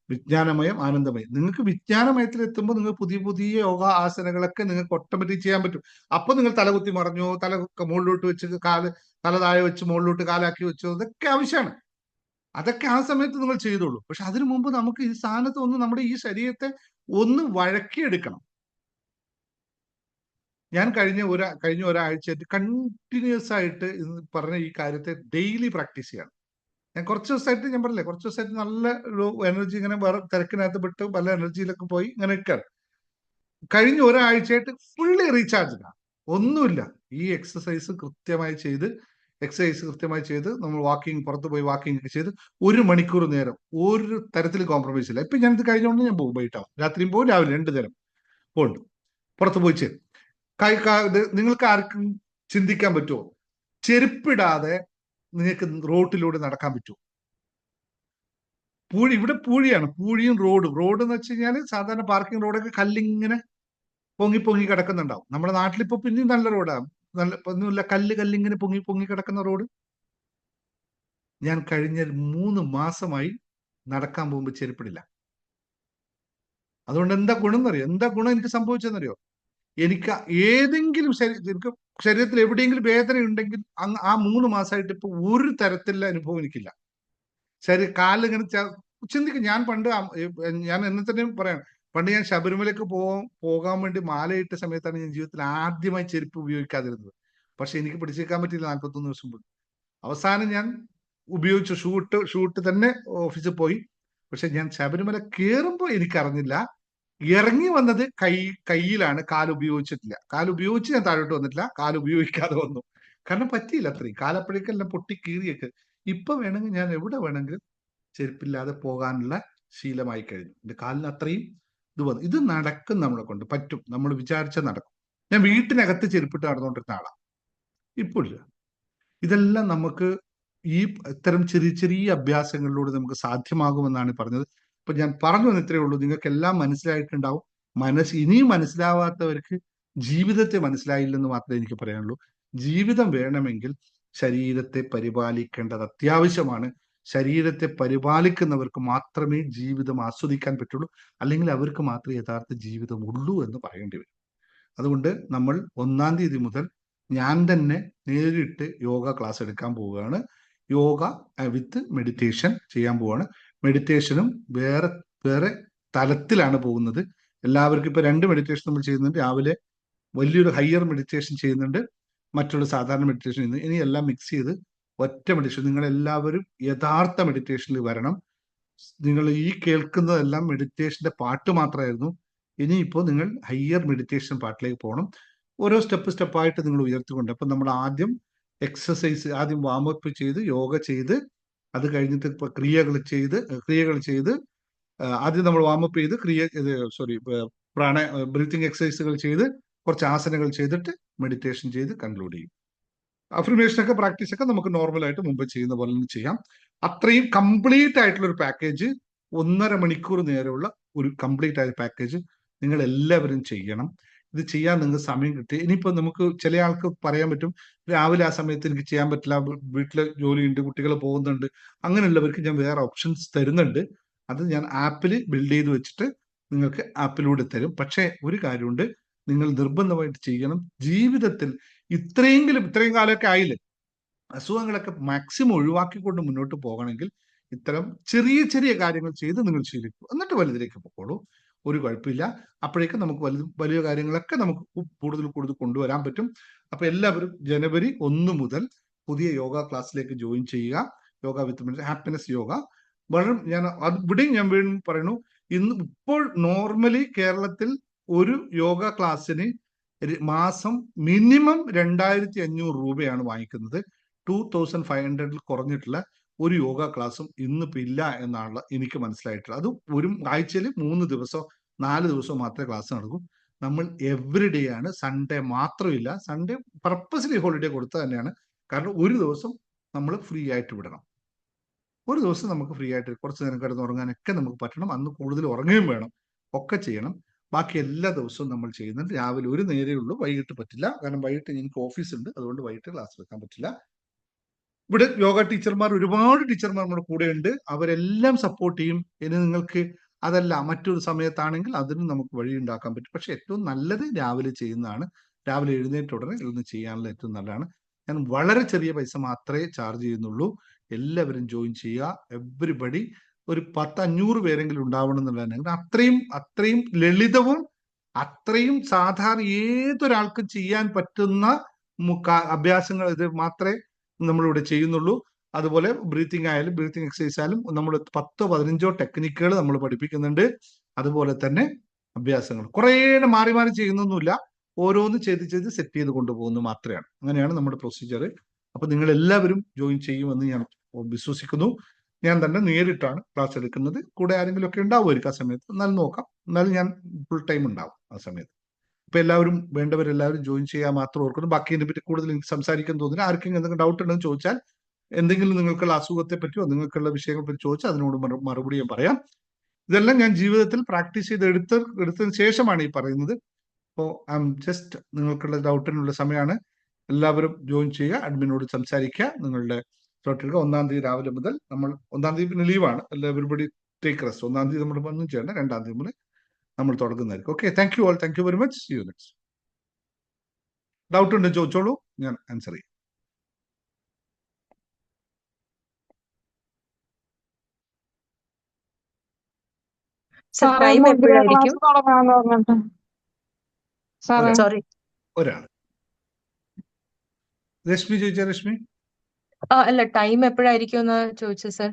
വിജ്ഞാനമയം, ആനന്ദമയം. നിങ്ങൾക്ക് വിജ്ഞാനമയത്തിൽ എത്തുമ്പോൾ നിങ്ങൾ പുതിയ പുതിയ യോഗ ആസനകളൊക്കെ നിങ്ങൾക്ക് ഓട്ടോമാറ്റിക് ചെയ്യാൻ പറ്റും. അപ്പൊ നിങ്ങൾ തലകുത്തി മറിഞ്ഞോ, തല മുകളിലോട്ട് വെച്ച് തല താഴെ വെച്ച് മുകളിലോട്ട് കാലാക്കി വെച്ചോ, അതൊക്കെ ആവശ്യമാണ്. അതൊക്കെ ആ സമയത്ത് നിങ്ങൾ ചെയ്തോളൂ. പക്ഷെ അതിനു മുമ്പ് നമുക്ക് ഈ സ്ഥാനത്ത് ഒന്ന് നമ്മുടെ ഈ ശരീരത്തെ ഒന്ന് വഴക്കിയെടുക്കണം. ഞാൻ കഴിഞ്ഞ ഒരാഴ്ചയായിട്ട് കണ്ടിന്യൂസ് ആയിട്ട് പറഞ്ഞ ഈ കാര്യത്തെ ഡെയിലി പ്രാക്ടീസ് ചെയ്യണം. ഞാൻ കുറച്ച് ദിവസമായിട്ട് ഞാൻ പറഞ്ഞില്ലേ, കുറച്ച് ദിവസമായിട്ട് നല്ല ഒരു എനർജി, ഇങ്ങനെ വേറെ തിരക്കിനകത്ത് പെട്ട് പല എനർജിയിലൊക്കെ പോയി ഇങ്ങനെ നിൽക്കാറ്. കഴിഞ്ഞ ഒരാഴ്ചയായിട്ട് ഫുള്ളി റീചാർജ്ഡാണ്. ഒന്നുമില്ല, ഈ എക്സസൈസ് കൃത്യമായി ചെയ്ത് നമ്മൾ പുറത്ത് പോയി വാക്കിംഗ് ഒക്കെ ചെയ്ത് 1 മണിക്കൂർ നേരം ഒരു തരത്തിൽ കോംപ്രമൈസ് ഇല്ല. ഇപ്പൊ ഞാനിത് കഴിഞ്ഞുകൊണ്ട് ഞാൻ പോകും, വൈകിട്ടാവും, രാത്രിയും പോകും, രാവിലെ 2 നേരം പോകുന്നുണ്ട്, പുറത്ത് പോയി ചെയ്യും. നിങ്ങൾക്ക് ആർക്കും ചിന്തിക്കാൻ പറ്റുമോ ചെരുപ്പിടാതെ നിങ്ങൾക്ക് റോട്ടിലൂടെ നടക്കാൻ പറ്റുമോ? ഇവിടെ പൂഴിയാണ്, പൂഴിയും റോഡ് എന്ന് വെച്ച് കഴിഞ്ഞാൽ സാധാരണ പാർക്കിംഗ് റോഡൊക്കെ കല്ലിങ്ങനെ പൊങ്ങി കിടക്കുന്നുണ്ടാവും. നമ്മുടെ നാട്ടിലിപ്പോ പിന്നെയും നല്ല റോഡാണ്, നല്ല ഒന്നുമില്ല, കല്ലിങ്ങനെ പൊങ്ങി കിടക്കുന്ന റോഡ്. ഞാൻ കഴിഞ്ഞ 3 മാസമായി നടക്കാൻ പോകുമ്പോൾ ചെരുപ്പിടില്ല. അതുകൊണ്ട് എന്താ ഗുണം എന്നറിയോ? എന്താ ഗുണം എനിക്ക് സംഭവിച്ചെന്നറിയോ? എനിക്ക് ഏതെങ്കിലും എനിക്ക് ശരീരത്തിൽ എവിടെയെങ്കിലും വേദന ഉണ്ടെങ്കിൽ ആ 3 മാസമായിട്ട് ഇപ്പൊ ഒരു തരത്തിലുള്ള അനുഭവം എനിക്കില്ല. കാലിങ്ങനെ ചിന്തിക്കും. ഞാൻ എന്നെ തന്നെ പറയാം, പണ്ട് ഞാൻ ശബരിമലയ്ക്ക് പോകാൻ വേണ്ടി മാലയിട്ട സമയത്താണ് ഞാൻ ജീവിതത്തിൽ ആദ്യമായി ചെരുപ്പ് ഉപയോഗിക്കാതിരുന്നത്. പക്ഷെ എനിക്ക് പിടിച്ചേക്കാൻ പറ്റിയില്ല 41 ദിവസം മുമ്പ്. അവസാനം ഞാൻ ഉപയോഗിച്ചു, ഷൂട്ട് തന്നെ ഓഫീസിൽ പോയി. പക്ഷെ ഞാൻ ശബരിമല കയറുമ്പോൾ എനിക്കറിഞ്ഞില്ല, ഇറങ്ങി വന്നത് കയ്യിലാണ്, ഉപയോഗിച്ചിട്ടില്ല. ഉപയോഗിച്ച് ഞാൻ താഴോട്ട് വന്നിട്ടില്ല, ഉപയോഗിക്കാതെ വന്നു. കാരണം പറ്റിയില്ല, അത്രയും കാലപ്പോഴേക്കെല്ലാം പൊട്ടി കീറിയൊക്കെ. ഇപ്പൊ വേണമെങ്കിൽ ഞാൻ എവിടെ വേണമെങ്കിലും ചെരുപ്പില്ലാതെ പോകാനുള്ള ശീലമായി കഴിഞ്ഞു. എന്റെ കാലിന് അത്രയും ഇത് വന്നു. ഇത് നടക്കും, നമ്മളെ കൊണ്ട് പറ്റും, നമ്മൾ വിചാരിച്ചാൽ നടക്കും. ഞാൻ വീട്ടിനകത്ത് ചെരുപ്പിട്ട് നടന്നുകൊണ്ടിരുന്ന ആളാണ്, ഇല്ല. ഇതെല്ലാം നമുക്ക് ഈ ഇത്തരം ചെറിയ ചെറിയ അഭ്യാസങ്ങളിലൂടെ നമുക്ക് സാധ്യമാകുമെന്നാണ് പറഞ്ഞത്. അപ്പൊ ഞാൻ പറഞ്ഞു വന്ന് ഇത്രയേ ഉള്ളൂ. നിങ്ങൾക്ക് എല്ലാം മനസ്സിലായിട്ടുണ്ടാവും. ഇനിയും മനസ്സിലാവാത്തവർക്ക് ജീവിതത്തെ മനസ്സിലായില്ലെന്ന് മാത്രമേ എനിക്ക് പറയാനുള്ളൂ. ജീവിതം വേണമെങ്കിൽ ശരീരത്തെ പരിപാലിക്കേണ്ടത് അത്യാവശ്യമാണ്. ശരീരത്തെ പരിപാലിക്കുന്നവർക്ക് മാത്രമേ ജീവിതം ആസ്വദിക്കാൻ പറ്റുള്ളൂ, അല്ലെങ്കിൽ അവർക്ക് മാത്രമേ യഥാർത്ഥ ജീവിതം ഉള്ളൂ എന്ന് പറയേണ്ടി വരും. അതുകൊണ്ട് നമ്മൾ 1-ാം തീയതി മുതൽ ഞാൻ തന്നെ നേരിട്ട് യോഗ ക്ലാസ് എടുക്കാൻ പോവുകയാണ്. യോഗ വിത്ത് മെഡിറ്റേഷൻ ചെയ്യാൻ പോവുകയാണ്. മെഡിറ്റേഷനും വേറെ തലത്തിലാണ് പോകുന്നത്. എല്ലാവർക്കും ഇപ്പൊ 2 മെഡിറ്റേഷൻ നമ്മൾ ചെയ്യുന്നുണ്ട്. രാവിലെ വലിയൊരു ഹയർ മെഡിറ്റേഷൻ ചെയ്യുന്നുണ്ട്, മറ്റുള്ള സാധാരണ മെഡിറ്റേഷൻ ചെയ്യുന്നു. ഇനി എല്ലാം മിക്സ് ചെയ്ത് ഒറ്റ മെഡിറ്റേഷൻ. നിങ്ങൾ എല്ലാവരും യഥാർത്ഥ മെഡിറ്റേഷനിൽ വരണം. നിങ്ങൾ ഈ കേൾക്കുന്നതെല്ലാം മെഡിറ്റേഷന്റെ പാട്ട് മാത്രമായിരുന്നു. ഇനിയിപ്പോ നിങ്ങൾ ഹയർ മെഡിറ്റേഷൻ പാട്ടിലേക്ക് പോകണം. ഓരോ സ്റ്റെപ്പായിട്ട് നിങ്ങൾ ഉയർത്തിക്കൊണ്ട്, അപ്പൊ നമ്മൾ ആദ്യം വാമപ്പ് ചെയ്ത് യോഗ ചെയ്ത്, അത് കഴിഞ്ഞിട്ട് ഇപ്പൊ ക്രിയകൾ ചെയ്ത് ആദ്യം നമ്മൾ വാമപ്പ് ചെയ്ത് ബ്രീത്തിങ് എക്സസൈസുകൾ ചെയ്ത് കുറച്ച് ആസനകൾ ചെയ്തിട്ട് മെഡിറ്റേഷൻ ചെയ്ത് കൺക്ലൂഡ് ചെയ്യും. അഫർമേഷനൊക്കെ പ്രാക്ടീസൊക്കെ നമുക്ക് നോർമലായിട്ട് മുമ്പ് ചെയ്യുന്ന പോലെ തന്നെ ചെയ്യാം. അത്രയും കംപ്ലീറ്റ് ആയിട്ടുള്ള ഒരു പാക്കേജ്, 1.5 മണിക്കൂർ നേരമുള്ള ഒരു കംപ്ലീറ്റ് ആയ പാക്കേജ് നിങ്ങൾ എല്ലാവരും ചെയ്യണം. ഇത് ചെയ്യാൻ നിങ്ങൾക്ക് സമയം കിട്ടി. ഇനിയിപ്പോ നമുക്ക് ചില ആൾക്ക് പറയാൻ പറ്റും, രാവിലെ ആ സമയത്ത് എനിക്ക് ചെയ്യാൻ പറ്റില്ല, വീട്ടിലെ ജോലിയുണ്ട്, കുട്ടികൾ പോകുന്നുണ്ട്. അങ്ങനെയുള്ളവർക്ക് ഞാൻ വേറെ ഓപ്ഷൻസ് തരുന്നുണ്ട്. അത് ഞാൻ ആപ്പിൽ ബിൽഡ് ചെയ്ത് വെച്ചിട്ട് നിങ്ങൾക്ക് ആപ്പിലൂടെ തരും. പക്ഷേ ഒരു കാര്യമുണ്ട്, നിങ്ങൾ നിർബന്ധമായിട്ട് ചെയ്യണം. ജീവിതത്തിൽ ഇത്രയും കാലമൊക്കെ ആയില്ലേ, അസുഖങ്ങളൊക്കെ മാക്സിമം ഒഴിവാക്കിക്കൊണ്ട് മുന്നോട്ട് പോകണമെങ്കിൽ ഇത്തരം ചെറിയ ചെറിയ കാര്യങ്ങൾ ചെയ്ത് നിങ്ങൾ ശീലിക്കും, എന്നിട്ട് വലുതിലേക്ക് പോയിക്കോളൂ. ഒരു കുഴപ്പമില്ല. അപ്പോഴേക്കും നമുക്ക് വലിയ കാര്യങ്ങളൊക്കെ നമുക്ക് കൂടുതൽ കൊണ്ടുവരാൻ പറ്റും. അപ്പൊ എല്ലാവരും ജനുവരി 1 മുതൽ പുതിയ യോഗ ക്ലാസ്സിലേക്ക് ജോയിൻ ചെയ്യുക. Yoga with happiness yoga. ഇവിടെയും ഞാൻ വീണ്ടും പറയുന്നു, ഇപ്പോൾ നോർമലി കേരളത്തിൽ ഒരു യോഗ ക്ലാസ്സിന് മാസം മിനിമം 2500 രൂപയാണ് വാങ്ങിക്കുന്നത്. 2500 കുറഞ്ഞിട്ടുള്ള ഒരു യോഗ ക്ലാസ്സും ഇന്നിപ്പോ ഇല്ല എന്നാണ് എനിക്ക് മനസ്സിലായിട്ടുള്ളത്. അത് ഒരു ആഴ്ചയിൽ 3 ദിവസം 4 ദിവസം മാത്രമേ ക്ലാസ് നടക്കും. നമ്മൾ എവറി ആണ്, സൺഡേ മാത്രമില്ല. സൺഡേ പർപ്പസ്ലി ഹോളിഡേ കൊടുത്തത് തന്നെയാണ്. കാരണം ഒരു ദിവസം നമ്മൾ ഫ്രീ ആയിട്ട് വിടണം. ഒരു ദിവസം നമുക്ക് ഫ്രീ ആയിട്ട് കുറച്ച് നേരം കിടന്ന് ഉറങ്ങാനൊക്കെ നമുക്ക് പറ്റണം. അന്ന് കൂടുതൽ ഉറങ്ങുകയും വേണം, ഒക്കെ ചെയ്യണം. ബാക്കി എല്ലാ ദിവസവും നമ്മൾ ചെയ്യുന്നുണ്ട്. രാവിലെ ഒരു നേരേ ഉള്ളൂ, വൈകിട്ട് പറ്റില്ല. കാരണം വൈകിട്ട് എനിക്ക് ഓഫീസ് ഉണ്ട്, അതുകൊണ്ട് വൈകിട്ട് ക്ലാസ് എടുക്കാൻ പറ്റില്ല. ഇവിടെ യോഗ ടീച്ചർമാർ, ഒരുപാട് ടീച്ചർമാർ നമ്മുടെ കൂടെ ഉണ്ട്. അവരെല്ലാം സപ്പോർട്ട് ചെയ്യും. ഇനി നിങ്ങൾക്ക് അതല്ല മറ്റൊരു സമയത്താണെങ്കിൽ അതിനും നമുക്ക് വഴി ഉണ്ടാക്കാൻ പറ്റും. പക്ഷെ ഏറ്റവും നല്ലത് രാവിലെ ചെയ്യുന്നതാണ്. രാവിലെ എഴുന്നേറ്റ ഉടനെ ഇതൊന്ന് ചെയ്യാനുള്ള ഏറ്റവും നല്ലതാണ്. ഞാൻ വളരെ ചെറിയ പൈസ മാത്രമേ ചാർജ് ചെയ്യുന്നുള്ളൂ. എല്ലാവരും ജോയിൻ ചെയ്യുക. എവ്രിബഡി ഒരു 10-500 പേരെങ്കിലും ഉണ്ടാവണം എന്നുള്ളതാണ്. അത്രയും ലളിതവും അത്രയും സാധാരണ ഏതൊരാൾക്കും ചെയ്യാൻ പറ്റുന്ന അഭ്യാസങ്ങൾ ഇത് മാത്രമേ നമ്മളിവിടെ ചെയ്യുന്നുള്ളൂ. അതുപോലെ ബ്രീത്തിങ് ആയാലും ബ്രീത്തിങ് എക്സസൈസ് ആയാലും നമ്മൾ 10-15 ടെക്നിക്കുകൾ നമ്മൾ പഠിപ്പിക്കുന്നുണ്ട്. അതുപോലെ തന്നെ അഭ്യാസങ്ങൾ കുറേ മാറി മാറി ചെയ്യുന്നൊന്നുമില്ല, ഓരോന്ന് ചെയ്ത് സെറ്റ് ചെയ്ത് കൊണ്ടുപോകുന്നു മാത്രമാണ്. അങ്ങനെയാണ് നമ്മുടെ പ്രൊസീജിയർ. അപ്പൊ നിങ്ങൾ എല്ലാവരും ജോയിൻ ചെയ്യുമെന്ന് ഞാൻ വിശ്വസിക്കുന്നു. ഞാൻ തന്നെ നേരിട്ടാണ് ക്ലാസ് എടുക്കുന്നത്. കൂടെ ആരെങ്കിലും ഒക്കെ ഉണ്ടാവുമായിരിക്കും ആ സമയത്ത്, എന്നാലും നോക്കാം. എന്നാലും ഞാൻ ഫുൾ ടൈം ഉണ്ടാവും ആ സമയത്ത്. ഇപ്പൊ എല്ലാവരും വേണ്ടവരെല്ലാവരും ജോയിൻ ചെയ്യാൻ മാത്രം ഓർക്കുന്നു. ബാക്കി ഇതിനെ പറ്റി കൂടുതൽ എനിക്ക് സംസാരിക്കാൻ തോന്നുന്നില്ല. ആർക്കെങ്കിലും എന്തെങ്കിലും ഡൗട്ട് ഉണ്ടെന്ന് ചോദിച്ചാൽ, എന്തെങ്കിലും നിങ്ങൾക്കുള്ള അസുഖത്തെ പറ്റിയോ നിങ്ങൾക്കുള്ള വിഷയങ്ങളെ പറ്റി ചോദിച്ചാൽ അതിനോട് മറുപടി ഞാൻ പറയാം. ഇതെല്ലാം ഞാൻ ജീവിതത്തിൽ പ്രാക്ടീസ് ചെയ്ത് എടുത്തതിന് ശേഷമാണ് ഈ പറയുന്നത്. അപ്പോൾ ജസ്റ്റ് നിങ്ങൾക്കുള്ള ഡൗട്ടിനുള്ള സമയമാണ്. എല്ലാവരും ജോയിൻ ചെയ്യുക, അഡ്മിനോട് സംസാരിക്കുക, നിങ്ങളുടെ തൊട്ടിൽ 1-ാം തീയതി രാവിലെ മുതൽ നമ്മൾ 1-ാം തീയതി പിന്നെ ലീവാണ്, എല്ലാവരും ടേക്ക് റെസ്റ്റ്. 1-ാം തീയതി നമ്മൾ ഒന്നും ചെയ്യേണ്ട, 2-ാം തീയതി മുതൽ നമ്മൾ തുടങ്ങുന്നതായിരിക്കും. Okay, thank you all, thank you very much. See you next. Doubt ഉണ്ട് ചോദിച്ചോളൂ, ഞാൻ ആൻസർ ചെയ്യും. ടൈം എപ്പോഴായിരിക്കും? സോറി, ഒരാൾ രശ്മി ചോദിച്ചാ. രശ്മി, അല്ല, ടൈം എപ്പോഴായിരിക്കും എന്ന് ചോദിച്ചു സർ.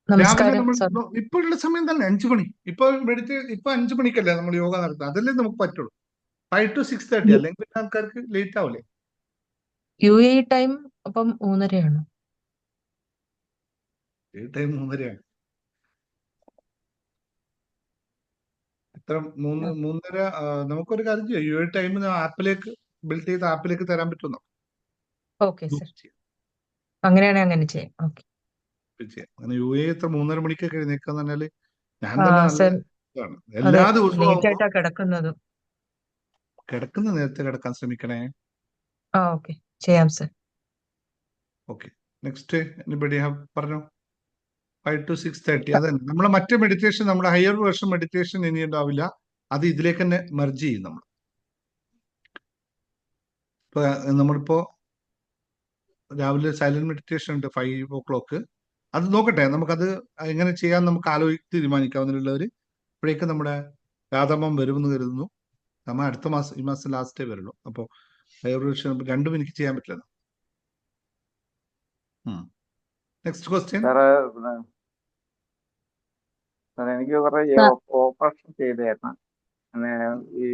രാവിലെ നമസ്കാരം. നമ്മൾ സോറി. ഇപ്പോഴുള്ള സമയം തന്നെ 5 മണി. ഇപ്പൊ 5 മണിക്കല്ലേ നമ്മൾ യോഗ നടത്തുക, അതല്ലേ നമുക്ക് പറ്റുള്ളൂ. 5 to 6:30, അല്ലെങ്കിൽ പിന്നെ ആൾക്കാർക്ക് ലേറ്റ് ആവില്ലേ? UAE ടൈം അപ്പം 3:30 ഈ ടൈം 3:30. എത്ര? 3:30. നമുക്കൊരു കാര്യം ചെയ്യാം, UAE ടൈം ആപ്പിലേക്ക് ബിൽഡ് ചെയ്ത് ആപ്പിലേക്ക് തരാൻ പറ്റുമോ? ഓക്കെ സർ, അങ്ങനെയാണെങ്കിൽ അങ്ങനെ ചെയ്യാം. ഓക്കെ. അങ്ങനെ UAE എത്ര 3:30 മണിക്കൊക്കെ എഴുന്നേക്കാന്ന് പറഞ്ഞാല് ഞാൻ ആ തന്നെ നല്ല സർ, ഇതാണ്. അതെ, എല്ലാ ദിവസവും ലേറ്റ് ആയിട്ടാ കിടക്കുന്നത്. കിടക്കുന്ന നേരത്തെ കിടക്കാൻ ശ്രമിക്കണേ. ഓക്കെ, ചെയ്യാം sir. Okay, next anybody have പറഞ്ഞോ. 5 to 6:30. അതന്നെ നമ്മളെ മറ്റേ മെഡിറ്റേഷൻ, നമ്മുടെ ഹയർ വേർഷൻ മെഡിറ്റേഷൻ ഇനി ഉണ്ടാവില്ല, അത് ഇതിലേക്ക് തന്നെ മെർജ് ചെയ്യും നമ്മൾ. ഇപ്പൊ നമ്മളിപ്പോ രാവിലെ സൈലന്റ് മെഡിറ്റേഷൻ ഉണ്ട് 5 o'clock. അത് നോക്കട്ടെ, നമുക്കത് എങ്ങനെ ചെയ്യാൻ നമുക്ക് ആലോചിച്ച് തീരുമാനിക്കാവുന്നവര്. ഇപ്പോഴേക്കും നമ്മുടെ രാധമ്മ വരുമെന്ന് കരുതുന്നു. നമ്മൾ അടുത്ത മാസം, ഈ മാസം ലാസ്റ്റേ വരുള്ളൂ. അപ്പോൾ ഹയർ വേർഷൻ രണ്ടും എനിക്ക് ചെയ്യാൻ പറ്റില്ല. Next question. എനിക്ക് കുറെ ഓപ്പറേഷൻ ചെയ്തായിരുന്നു. ഈ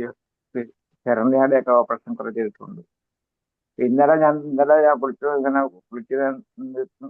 ചരണിയാടെ ഒക്കെ ഓപ്പറേഷൻ കുറെ ചെയ്തിട്ടുണ്ട്. ഇന്നലെ ഞാൻ വിളിച്ചു, ഇങ്ങനെ വിളിച്ചത്